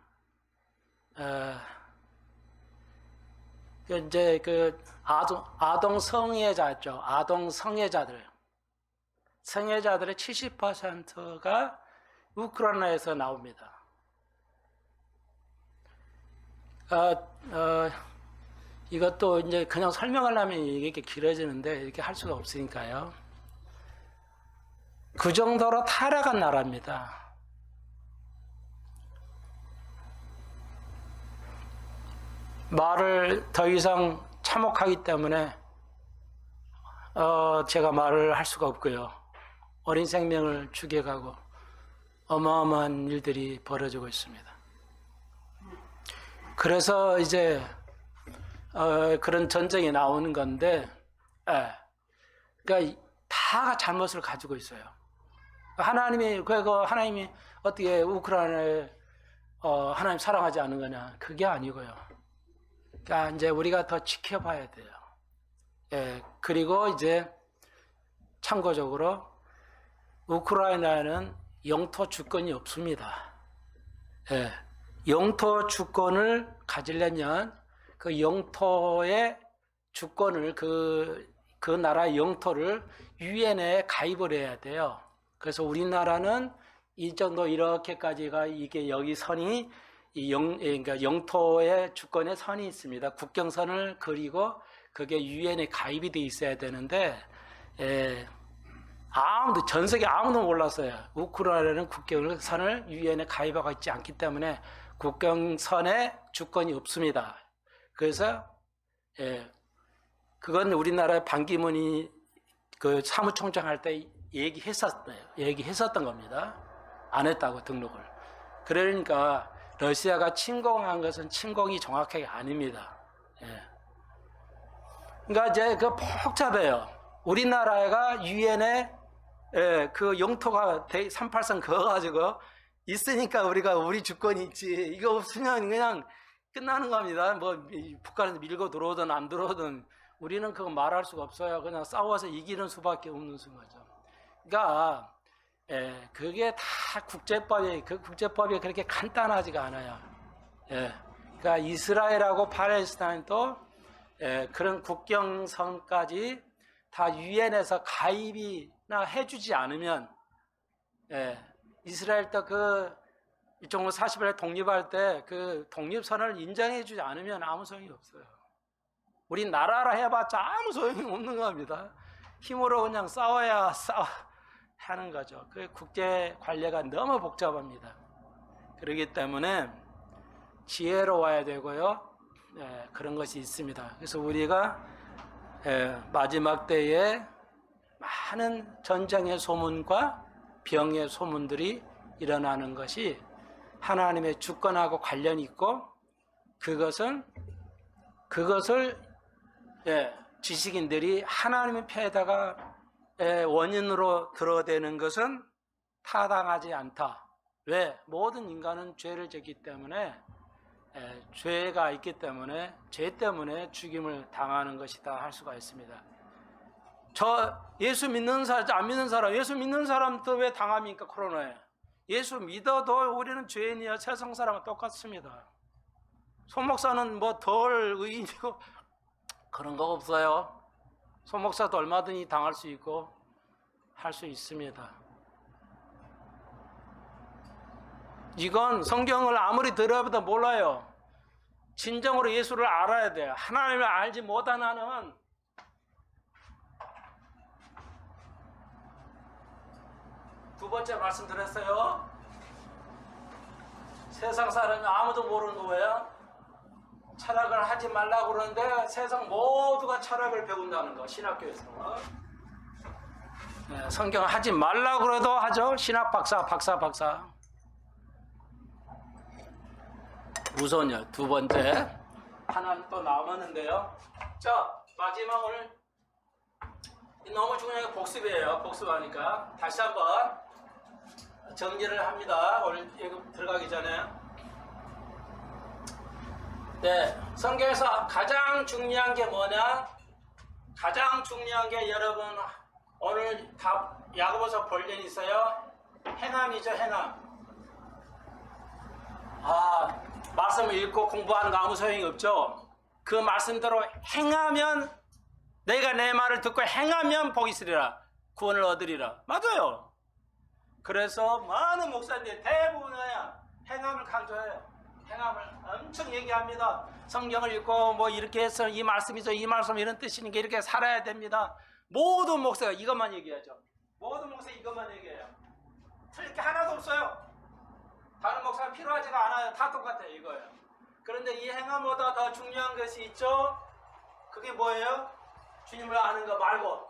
이제 그 아동 성애자죠. 아동 성애자들의 70%가 우크라이나에서 나옵니다. 이것도 이제 그냥 설명하려면 이게 길어지는데 이렇게 할 수가 없으니까요. 그 정도로 타락한 나라입니다. 말을 더 이상 참혹하기 때문에 제가 말을 할 수가 없고요. 어린 생명을 죽여가고 어마어마한 일들이 벌어지고 있습니다. 그래서 이제 그런 전쟁이 나오는 건데, 그러니까 다가 잘못을 가지고 있어요. 하나님이 어떻게 우크라이나에 하나님 사랑하지 않는 거냐? 그게 아니고요. 그러니까 이제 우리가 더 지켜봐야 돼요. 그리고 이제 참고적으로 우크라이나에는 영토 주권이 없습니다. 영토 주권을 가지려면 그 영토의 주권을 그 나라의 영토를 유엔에 가입을 해야 돼요. 그래서 우리나라는 이 정도 이렇게까지가 이게 여기 선이 그러니까 영토의 주권의 선이 있습니다. 국경선을 그리고 그게 유엔에 가입이 돼 있어야 되는데 전 세계 아무도 몰랐어요. 우크라이나는 국경선을 유엔에 가입하고 있지 않기 때문에 국경선에 주권이 없습니다. 그래서 그건 우리나라 반기문이 그 사무총장 할 때 얘기했었던 겁니다. 안 했다고 등록을. 그러니까 러시아가 침공한 것은 침공이 정확하게 아닙니다. 예. 그러니까 이제 그 복잡해요. 우리나라가 유엔에 그 영토가 383 그어가지고 있으니까 우리 주권이 있지. 이거 없으면 그냥 끝나는 겁니다. 뭐 북한에서 밀고 들어오든 안 들어오든 우리는 그거 말할 수가 없어요. 그냥 싸워서 이기는 수밖에 없는 거죠. 그러니까 그게 다 국제법이, 그 국제법이 그렇게 간단하지가 않아요. 그러니까 이스라엘하고 팔레스타인도 그런 국경선까지 다 유엔에서 가입이나 해주지 않으면, 이스라엘도 그 1940년에 독립할 때 그 독립선을 인정해주지 않으면 아무 소용이 없어요. 우리 나라라 해봤자 아무 소용이 없는 겁니다. 힘으로 그냥 싸워야 하는 거죠. 그 국제 관례가 너무 복잡합니다. 그렇기 때문에 지혜로워야 되고요. 그런 것이 있습니다. 그래서 우리가 마지막 때에 많은 전쟁의 소문과 병의 소문들이 일어나는 것이 하나님의 주권하고 관련이 있고, 그것을 지식인들이 하나님의 편에다가 원인으로 들어대는 것은 타당하지 않다. 왜? 모든 인간은 죄를 짓기 때문에, 죄가 있기 때문에, 죄 때문에 죽임을 당하는 것이다 할 수가 있습니다. 예수 믿는 사람, 안 믿는 사람, 예수 믿는 사람도 왜 당합니까? 코로나에. 예수 믿어도 우리는 죄인이야. 세상 사람은 똑같습니다. 손 목사는 뭐 덜 의인이고 그런 거 없어요. 손 목사도 얼마든지 당할 수 있고 할 수 있습니다. 이건 성경을 아무리 들어봐도 몰라요. 진정으로 예수를 알아야 돼요. 하나님을 알지 못하는 두 번째 말씀 드렸어요. 세상 사람이 아무도 모르는 거예요. 철학을 하지 말라고 그러는데 세상 모두가 철학을 배운다는 거, 신학교에서. 성경을 하지 말라고 그래도 하죠. 신학 박사. 우선요. 두 번째. 하나는 또 남았는데요. 자, 마지막 오늘 너무 중요한 게 복습이에요. 복습하니까. 다시 한번 정리를 합니다. 오늘 들어가기 전에. 성경에서 가장 중요한 게 뭐냐? 가장 중요한 게 여러분 오늘 다 야고보서 볼 일 있어요? 행함이죠, 행함. 말씀을 읽고 공부하는 거 아무 소용이 없죠? 그 말씀대로 행하면, 내가 내 말을 듣고 행하면 복이 있으리라, 구원을 얻으리라. 맞아요. 그래서 많은 목사님들이 대부분은 행함을 강조해요. 행함을 엄청 얘기합니다. 성경을 읽고 뭐 이렇게 해서 이 말씀이죠, 이 말씀 이런 뜻이니까 이렇게 살아야 됩니다. 모든 목사가 이것만 얘기하죠. 모든 목사 이것만 얘기해요. 틀릴 게 하나도 없어요. 다른 목사가 필요하지가 않아요. 다 똑같아요. 이거예요. 그런데 이 행함보다 더 중요한 것이 있죠. 그게 뭐예요? 주님을 아는 거 말고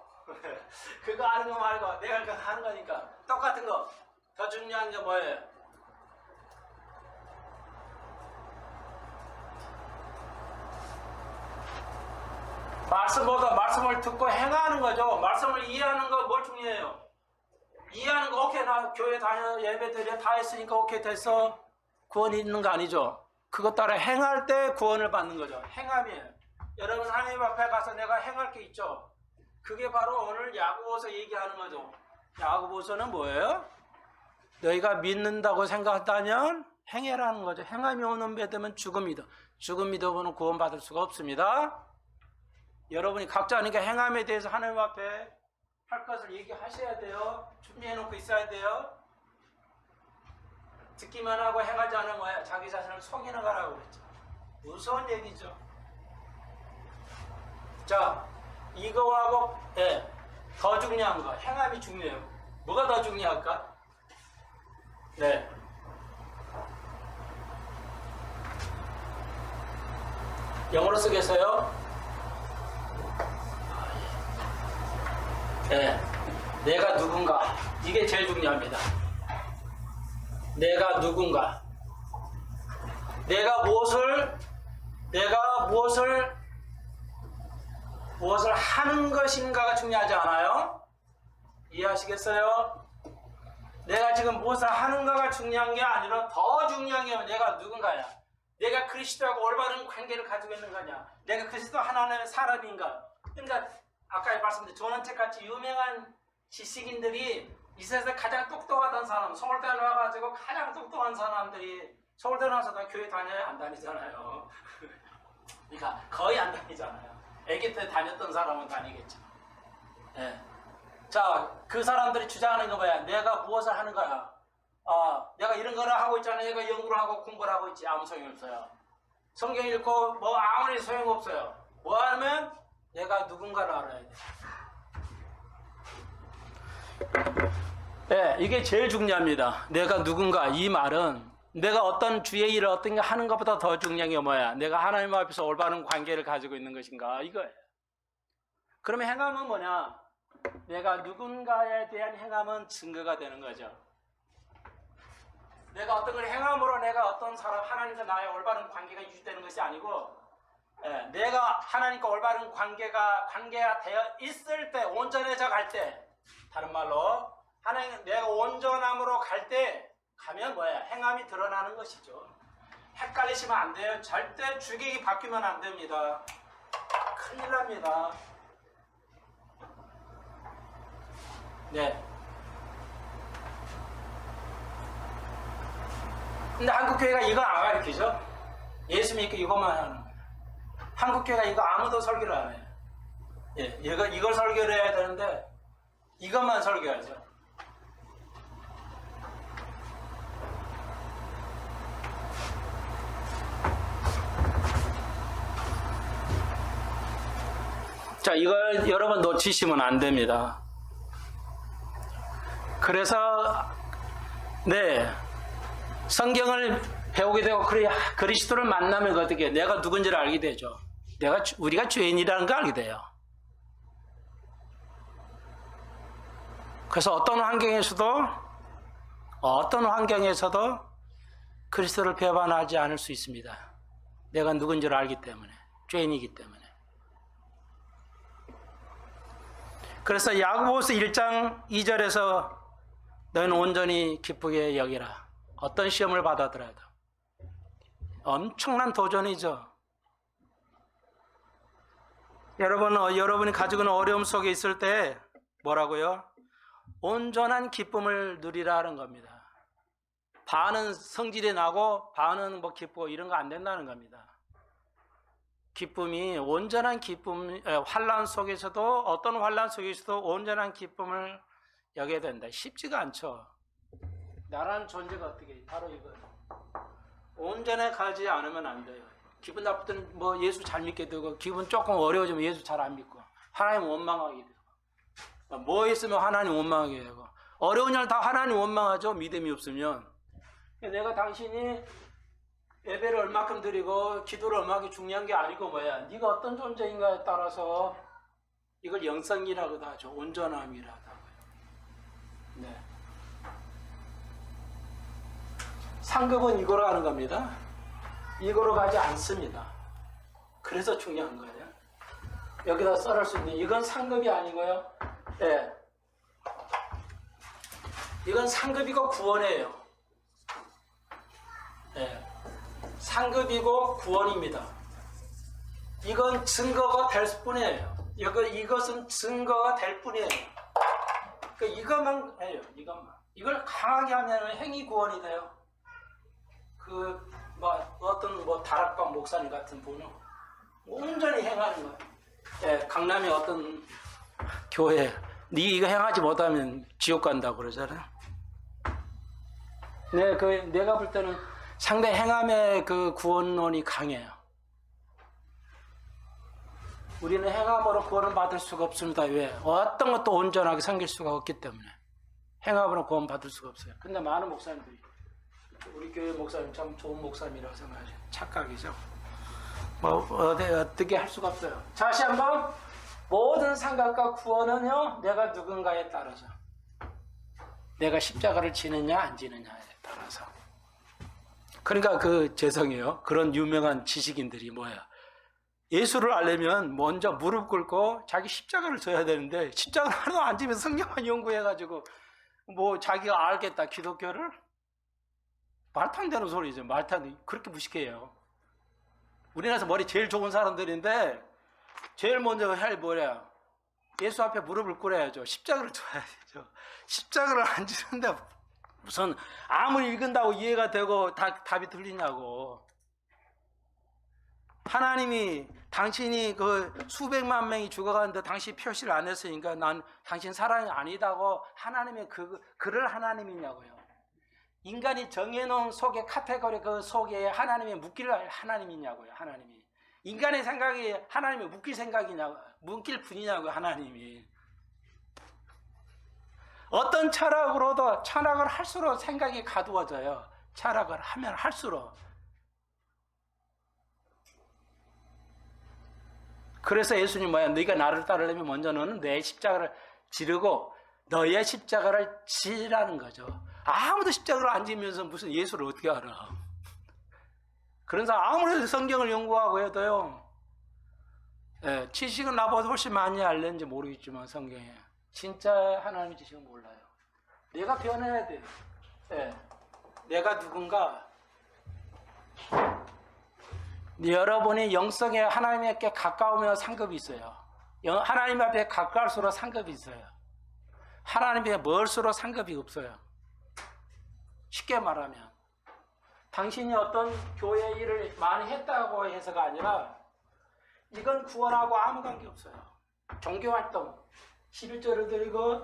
그거 아는 거 말고 내가 그거 하는 거니까 똑같은 거. 더 중요한 게 뭐예요? 말씀보다 말씀을 듣고 행하는 거죠. 말씀을 이해하는 거 뭘 중요해요? 이해하는 거 오케이, 나 교회 다녀 예배 드려 다 했으니까 오케이 됐어. 구원이 있는 거 아니죠. 그것 따라 행할 때 구원을 받는 거죠. 행함이에요. 여러분 하나님 앞에 가서 내가 행할 게 있죠. 그게 바로 오늘 야고보서 얘기하는 거죠. 야고보서는 뭐예요? 너희가 믿는다고 생각한다면 행해라는 거죠. 행함이 없는 믿음은 죽음이다. 죽은 믿음은 구원받을 수가 없습니다. 여러분이 각자니까 행함에 대해서 하나님 앞에 할 것을 얘기하셔야 돼요. 준비해놓고 있어야 돼요. 듣기만 하고 행하지 않으면 뭐야? 자기 자신을 속이는 거라고 그랬죠. 무서운 얘기죠. 자, 이거하고 더 중요한 거, 행함이 중요해요. 뭐가 더 중요할까? 영어로 쓰겠어요? 내가 누군가, 이게 제일 중요합니다. 내가 누군가. 내가 무엇을 하는 것인가가 중요하지 않아요? 이해하시겠어요? 내가 지금 무엇을 하는가가 중요한 게 아니라 더 중요한 게 내가 누군가야. 내가 그리스도하고 올바른 관계를 가지고 있는 거냐. 내가 그리스도 하나님의 사람인가. 그러니까 아까 말씀드린 조난책같이 유명한 지식인들이 이 세상에 가장 똑똑하던 사람, 서울대 나와가지고 가장 똑똑한 사람들이 서울대 나와서도 교회 다녀요? 안 다니잖아요. 그러니까 거의 안 다니잖아요. 아기 때 다녔던 사람은 다니겠죠. 네. 자, 그 사람들이 주장하는 거 뭐야? 내가 무엇을 하는 거야? 내가 이런 거를 하고 있잖아요. 내가 연구를 하고 공부를 하고 있지. 아무 소용이 없어요. 성경 읽고 뭐 아무리 소용없어요. 뭐 하면 내가 누군가를 알아야 돼. 네, 이게 제일 중요합니다. 내가 누군가. 이 말은 내가 어떤 주의 일을 어떤 게 하는 것보다 더 중요한 게 뭐야? 내가 하나님 앞에서 올바른 관계를 가지고 있는 것인가? 이거예요. 그러면 행함은 뭐냐? 내가 누군가에 대한 행함은 증거가 되는 거죠. 내가 어떤 걸 행함으로 내가 어떤 사람, 하나님과 나의 올바른 관계가 유지되는 것이 아니고, 내가 하나님과 올바른 관계가 되어 있을 때, 온전해져 갈 때, 다른 말로 하나님 내가 온전함으로 갈 때 가면 뭐야? 행함이 드러나는 것이죠. 헷갈리시면 안 돼요. 절대 주객이 바뀌면 안 됩니다. 큰일 납니다. 네. 근데 한국교회가 이걸 안 가르치죠? 예수 믿고 이것만 하는 거예요. 한국교회가 이거 아무도 설교를 안 해요. 예, 이걸 설교를 해야 되는데 이것만 설교하죠. 자, 이걸 여러분 놓치시면 안 됩니다. 그래서 성경을 배우게 되고 그리스도를 만나면 어떻게 내가 누군지를 알게 되죠. 우리가 죄인이라는 걸 알게 돼요. 그래서 어떤 환경에서도 그리스도를 배반하지 않을 수 있습니다. 내가 누군지를 알기 때문에, 죄인이기 때문에. 그래서 야고보서 1장 2절에서 너희는 온전히 기쁘게 여기라. 어떤 시험을 받아들여도 엄청난 도전이죠. 여러분이 가지고 있는 어려움 속에 있을 때 뭐라고요? 온전한 기쁨을 누리라 하는 겁니다. 반은 성질이 나고 반은 뭐 기쁘고 이런 거 안 된다는 겁니다. 기쁨이 온전한 기쁨, 환난 속에서도 어떤 환난 속에서도 온전한 기쁨을 여겨야 된다. 쉽지가 않죠. 나라는 존재가 어떻게 바로 이거예요. 온전해 가지 않으면 안 돼요. 기분 나쁠 때는 뭐 예수 잘 믿게 되고 기분 조금 어려워지면 예수 잘 안 믿고 하나님 원망하게 되고 뭐 있으면 하나님 원망하게 되고 어려운 일 다 하나님 원망하죠. 믿음이 없으면. 내가 당신이 예배를 얼마큼 드리고 기도를 얼마큼 중요한 게 아니고 뭐야. 네가 어떤 존재인가에 따라서 이걸 영성이라고도 하죠. 온전함이라고 하고요. 네. 상급은 이거로 가는 겁니다. 이거로 가지 않습니다. 그래서 중요한 거예요. 여기다 써놓을 수 있는 이건 상급이 아니고요. 네. 이건 상급이고 구원이에요. 네. 상급이고 구원입니다. 이건 증거가 될 뿐이에요. 이것은 증거가 될 뿐이에요. 그러니까 이것만 해요. 이걸 강하게 하면 행위 구원이 돼요. 어떤 다락방 목사님 같은 분은 온전히 행하는 거예요. 예, 강남의 어떤 교회, 네 이거 행하지 못하면 지옥 간다고 그러잖아요. 내가 볼 때는 상당히 행함의 그 구원론이 강해요. 우리는 행함으로 구원을 받을 수가 없습니다. 왜? 어떤 것도 온전하게 섬길 수가 없기 때문에 행함으로 구원 받을 수가 없어요. 근데 많은 목사님들이 우리 교회 목사님 참 좋은 목사님이라고 생각하죠. 착각이죠. 어떻게 할 수가 없어요. 다시 한번 모든 상각과 구원은요, 내가 누군가에 따라서 내가 십자가를 지느냐 안 지느냐에 따라서 그러니까 죄송해요. 그런 유명한 지식인들이 뭐야? 예수를 알려면 먼저 무릎 꿇고 자기 십자가를 져야 되는데 십자가를 하나도 안 지면서 성경만 연구해가지고 뭐 자기가 알겠다 기독교를? 말도 안 되는 소리죠. 말도 안 돼. 그렇게 무식해요. 우리나라에서 머리 제일 좋은 사람들인데 제일 먼저 할 뭐냐? 예수 앞에 무릎을 꿇어야죠. 십자가를 져야죠. 십자가를 안 지는데 무슨 아무리 읽은다고 이해가 되고 답이 틀리냐고. 하나님이 당신이 수백만 명이 죽어가는데 당신이 표시를 안 했으니까 난 당신 사랑이 아니다고 하나님의 그를 하나님이냐고요. 인간이 정해놓은 속에 카테고리 속에 하나님의 묶일 하나님이냐고요. 하나님이 인간의 생각이 하나님의 묶일 생각이냐고, 묶일 분이냐고요. 하나님이 어떤 철학을 할수록 생각이 가두어져요. 철학을 하면 할수록. 그래서 예수님 뭐야? 네가 나를 따르려면 먼저 너는 내 십자가를 지르고 너의 십자가를 지라는 거죠. 아무도 십자가를 안 지면서 무슨 예수를 어떻게 알아? 그런 사람 아무래도 성경을 연구하고 해도요. 지식은 나보다 훨씬 많이 알는지 모르겠지만 성경에 진짜 하나님의 지식은 몰라요. 내가 변해야 돼요. 내가 누군가. 여러분이 영성에 하나님께 가까우면 상급이 있어요. 하나님 앞에 가까울수록 상급이 있어요. 하나님께 멀수록 상급이 없어요. 쉽게 말하면 당신이 어떤 교회 일을 많이 했다고 해서가 아니라 이건 구원하고 아무 관계 없어요. 종교활동 11조를 드리고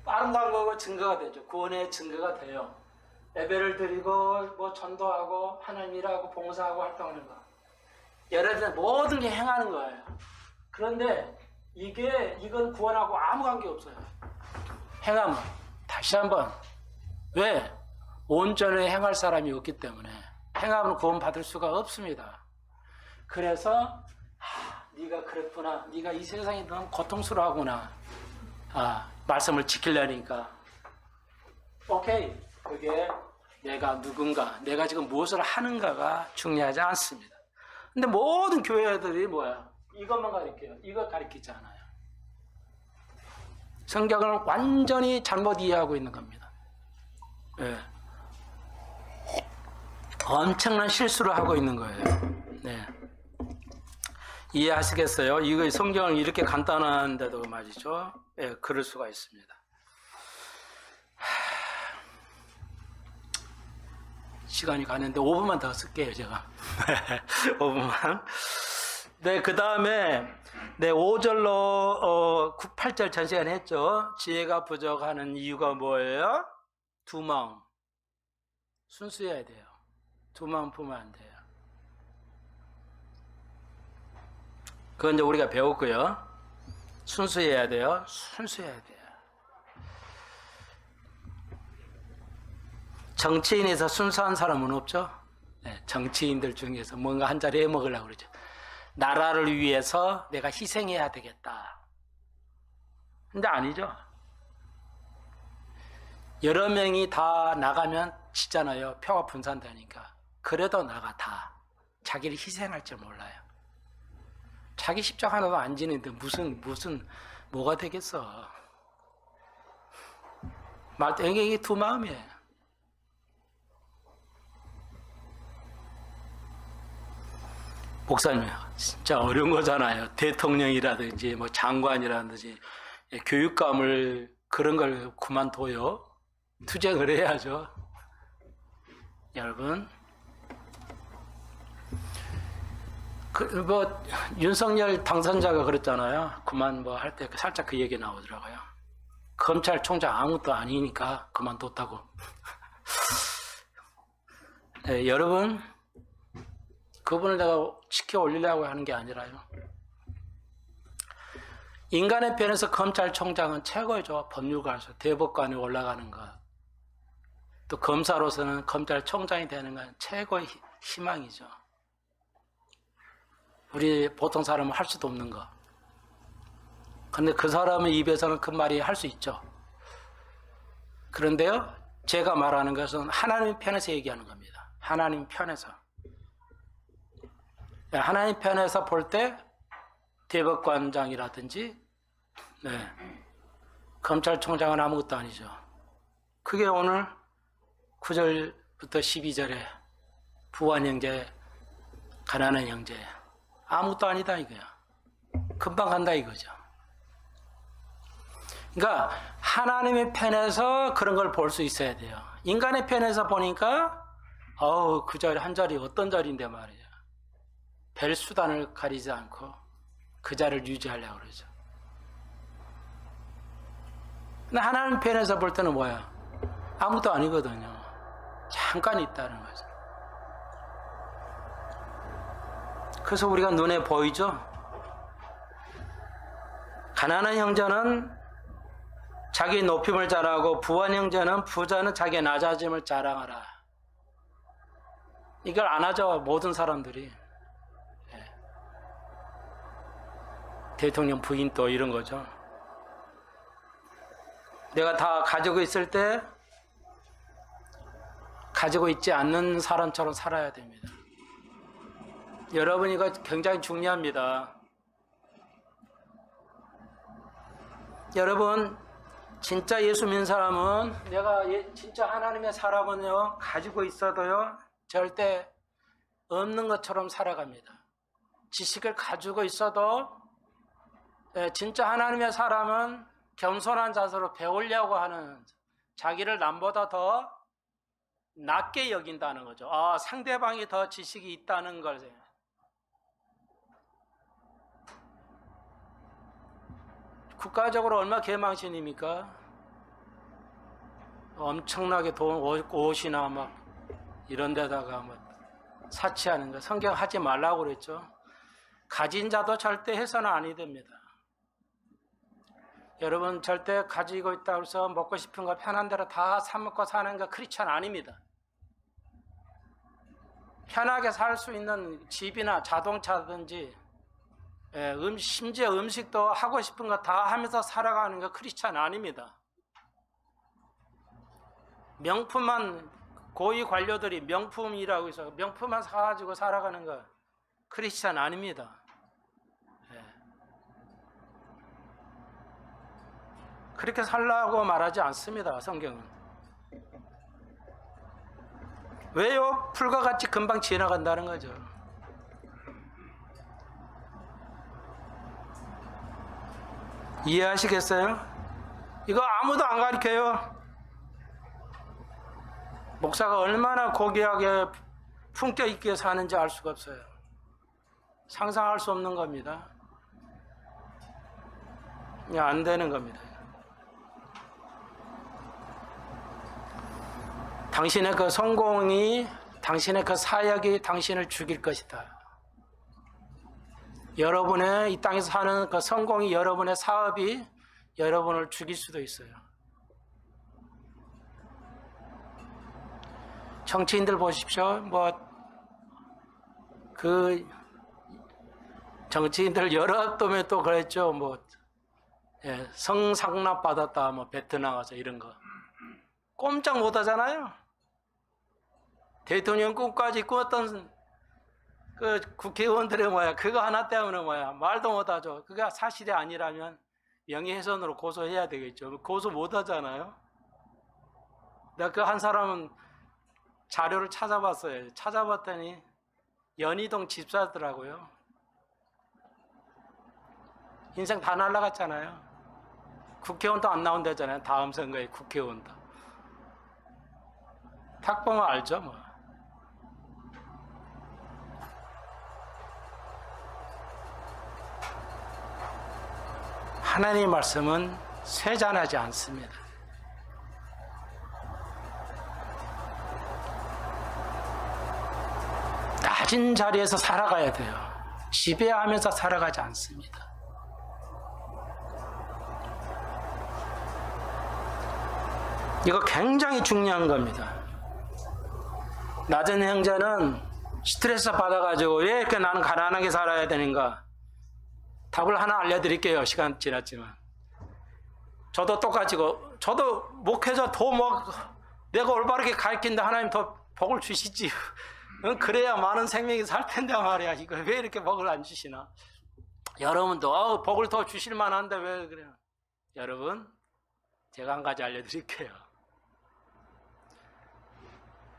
아름다운 거고 증거가 되죠. 구원의 증거가 돼요. 예배를 드리고 뭐 전도하고 하나님 일하고 봉사하고 활동하는 거. 여러분들 모든 게 행하는 거예요. 그런데 이건 구원하고 아무 관계 없어요. 행하면 다시 한번 왜? 온전히 행할 사람이 없기 때문에 행하면 구원 받을 수가 없습니다. 그래서 네가 그랬구나. 네가 이 세상이 너무 고통스러워하구나. 말씀을 지키려니까. 오케이. 그게 내가 누군가, 내가 지금 무엇을 하는가가 중요하지 않습니다. 근데 모든 교회들이 뭐야? 이것만 가르쳐요. 이거 가르치지 않아요. 성경을 완전히 잘못 이해하고 있는 겁니다. 네. 엄청난 실수를 하고 있는 거예요. 네. 이해하시겠어요? 이거 성경을 이렇게 간단한데도 말이죠. 네, 그럴 수가 있습니다. 시간이 가는데 5분만 더 쓸게요, 제가. 5분만. 네, 그 다음에, 5절로, 8절 전 시간에 했죠. 지혜가 부족하는 이유가 뭐예요? 두 마음. 순수해야 돼요. 두 마음 품으면 안 돼요. 그건 이제 우리가 배웠고요. 순수해야 돼요. 순수해야 돼요. 정치인에서 순수한 사람은 없죠? 네, 정치인들 중에서 뭔가 한 자리 해먹으려고 그러죠. 나라를 위해서 내가 희생해야 되겠다. 근데 아니죠. 여러 명이 다 나가면 지잖아요. 표가 분산되니까. 그래도 나가 다. 자기를 희생할 줄 몰라요. 자기 십자가 하나도 안 지는데 무슨 뭐가 되겠어. 이게 두 마음이에요. 목사님, 진짜 어려운 거잖아요. 대통령이라든지 뭐 장관이라든지 교육감을 그런 걸 그만둬요. 투쟁을 해야죠. 여러분, 윤석열 당선자가 그랬잖아요. 그만 할 때 살짝 그 얘기 나오더라고요. 검찰총장 아무것도 아니니까 그만뒀다고. 네, 여러분, 그분을 내가 지켜 올리려고 하는 게 아니라요. 인간의 편에서 검찰총장은 최고이죠. 법률가로서 대법관에 올라가는 것. 또 검사로서는 검찰총장이 되는 건 최고의 희망이죠. 우리 보통 사람은 할 수도 없는 거. 근데 그 사람의 입에서는 그 말이 할 수 있죠. 그런데요, 제가 말하는 것은 하나님의 편에서 얘기하는 겁니다. 하나님 편에서. 하나님 편에서 볼 때 대법관장이라든지 검찰총장은 아무것도 아니죠. 그게 오늘 9절부터 12절에 부한 형제, 가난한 형제 아무것도 아니다 이거야. 금방 간다 이거죠. 그러니까 하나님의 편에서 그런 걸 볼 수 있어야 돼요. 인간의 편에서 보니까 그 자리 한 자리 어떤 자리인데 말이야. 별 수단을 가리지 않고 그 자리를 유지하려고 그러죠. 근데 하나님 편에서 볼 때는 뭐야? 아무것도 아니거든요. 잠깐 있다는 거죠. 그래서 우리가 눈에 보이죠? 가난한 형제는 자기 높임을 자랑하고 부한 형제는 부자는 자기의 낮아짐을 자랑하라. 이걸 안 하죠, 모든 사람들이. 대통령 부인 또 이런 거죠. 내가 다 가지고 있을 때 가지고 있지 않는 사람처럼 살아야 됩니다. 여러분 이거 굉장히 중요합니다. 여러분 진짜 예수 믿는 사람은 내가 진짜 하나님의 사람은요 가지고 있어도요 절대 없는 것처럼 살아갑니다. 지식을 가지고 있어도 진짜 하나님의 사람은 겸손한 자세로 배우려고 하는, 자기를 남보다 더 낮게 여긴다는 거죠. 상대방이 더 지식이 있다는 걸. 국가적으로 얼마나 개망신입니까? 엄청나게 돈, 옷이나 막 이런 데다가 막 사치하는 거. 성경 하지 말라고 그랬죠. 가진 자도 절대 해서는 아니 됩니다. 여러분 절대 가지고 있다고 해서 먹고 싶은 거 편한 대로 다 사먹고 사는 거 크리스찬 아닙니다. 편하게 살 수 있는 집이나 자동차든지 심지어 음식도 하고 싶은 거 다 하면서 살아가는 거 크리스찬 아닙니다. 명품만, 고위 관료들이 명품이라고 해서 명품만 사가지고 살아가는 거 크리스찬 아닙니다. 그렇게 살라고 말하지 않습니다, 성경은. 왜요? 풀과 같이 금방 지나간다는 거죠. 이해하시겠어요? 이거 아무도 안 가르쳐요. 목사가 얼마나 고귀하게 품격 있게 사는지 알 수가 없어요. 상상할 수 없는 겁니다. 그냥 안 되는 겁니다. 당신의 그 성공이, 당신의 그 사역이 당신을 죽일 것이다. 여러분의 이 땅에서 사는 그 성공이, 여러분의 사업이 여러분을 죽일 수도 있어요. 정치인들 보십시오. 정치인들 여러 때문에 또 그랬죠. 성상납 받았다, 베트남 가서 이런 거. 꼼짝 못 하잖아요. 대통령 꿈까지 꾸었던 그 국회의원들의 그거 하나 때문에 말도 못 하죠. 그게 사실이 아니라면 명예훼손으로 고소해야 되겠죠. 고소 못 하잖아요. 내가 그 한 사람은 자료를 찾아봤어요. 찾아봤더니 연희동 집사더라고요. 인생 다 날라갔잖아요. 국회의원도 안 나온다잖아요. 다음 선거에 국회의원도. 딱 보면 알죠, 하나님의 말씀은 쇠잔하지 않습니다. 낮은 자리에서 살아가야 돼요. 지배하면서 살아가지 않습니다. 이거 굉장히 중요한 겁니다. 낮은 형제는 스트레스 받아가지고 왜 이렇게 나는 가난하게 살아야 되는가? 답을 하나 알려드릴게요. 시간 지났지만. 저도 똑같이, 저도 목회자 내가 올바르게 가르친다 하나님 더 복을 주시지. 그래야 많은 생명이 살 텐데 말이야. 이거 왜 이렇게 복을 안 주시나? 여러분도 복을 더 주실 만한데 왜 그래요? 여러분, 제가 한 가지 알려드릴게요.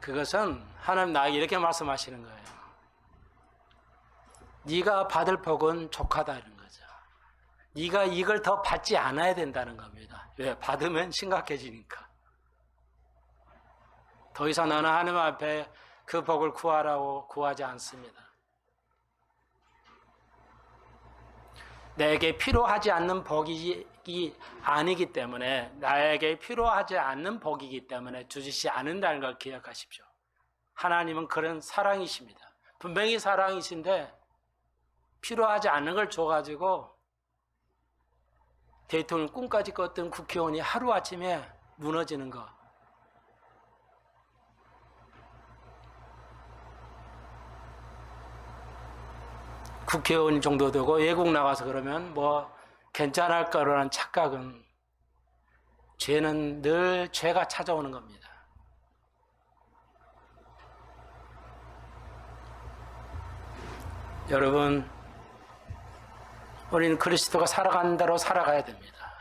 그것은 하나님 나에게 이렇게 말씀하시는 거예요. 네가 받을 복은 족하다 이런 거죠. 네가 이걸 더 받지 않아야 된다는 겁니다. 왜? 받으면 심각해지니까. 더 이상 나는 하나님 앞에 그 복을 구하라고 구하지 않습니다. 내게 필요하지 않는 복이 아니기 때문에, 나에게 필요하지 않는 복이기 때문에 주시지 않는다는 걸 기억하십시오. 하나님은 그런 사랑이십니다. 분명히 사랑이신데 필요하지 않는 걸 줘가지고 대통령 꿈까지 꿨던 국회의원이 하루아침에 무너지는 거. 국회의원 정도 되고 외국 나가서 그러면 뭐 괜찮을 거라는 착각은, 죄는 늘 죄가 찾아오는 겁니다. 여러분, 우리는 그리스도가 살아가는 대로 살아가야 됩니다.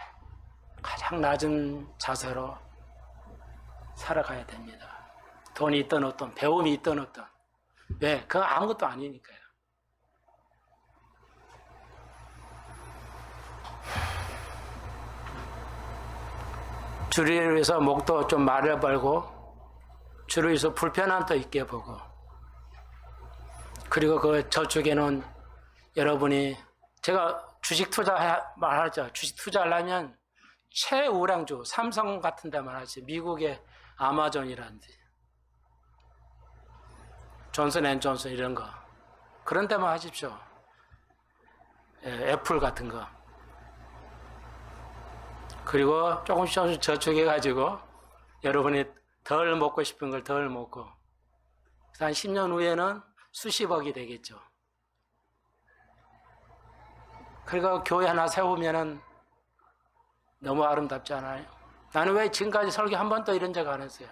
가장 낮은 자세로 살아가야 됩니다. 돈이 있든 없든, 배움이 있든 없든. 왜? 그건 아무것도 아니니까요. 주를 위해서 목도 좀 말려 벌고, 주를 위해서 불편함도 있게 보고, 그리고 그 저축에는 여러분이, 제가 주식 투자 말하죠. 주식 투자하려면 최우량주, 삼성 같은 데만 하지. 미국의 아마존이라든지 존슨앤존슨 이런 거, 그런 데만 하십시오. 애플 같은 거. 그리고 조금씩 저축해가지고 여러분이 덜 먹고 싶은 걸 덜 먹고, 한 10년 후에는 수십억이 되겠죠. 그리고 교회 하나 세우면은 너무 아름답지 않아요? 나는 왜 지금까지 설교 한 번도 이런 적 안 했어요?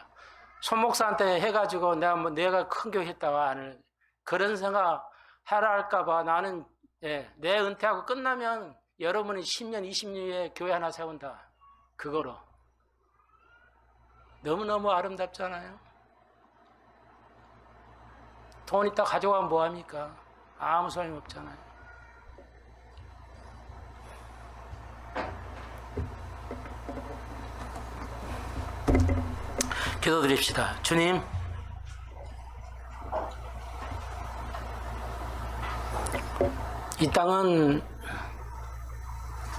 손 목사한테 해가지고 내가 큰 교회 했다가 그런 생각 하라 할까봐 나는, 내 은퇴하고 끝나면 여러분이 10년, 20년 후에 교회 하나 세운다. 그거로. 너무너무 아름답잖아요? 돈 있다 가져가면 뭐합니까? 아무 소용이 없잖아요. 기도드립시다. 주님, 이 땅은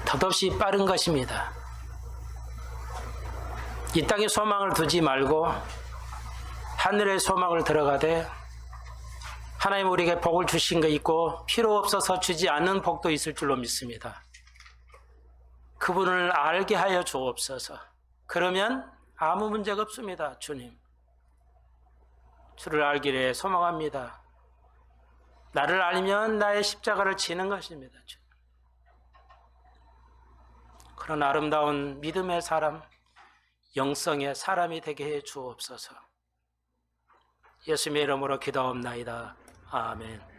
덧없이 빠른 것입니다. 이 땅에 소망을 두지 말고 하늘의 소망을 들어가되, 하나님 우리에게 복을 주신 거 있고 필요 없어서 주지 않는 복도 있을 줄로 믿습니다. 그분을 알게 하여 주옵소서. 그러면 아무 문제가 없습니다. 주님, 주를 알기를 소망합니다. 나를 알면 나의 십자가를 지는 것입니다. 주님. 그런 아름다운 믿음의 사람, 영성의 사람이 되게 해 주옵소서. 예수님의 이름으로 기도하옵나이다. 아멘.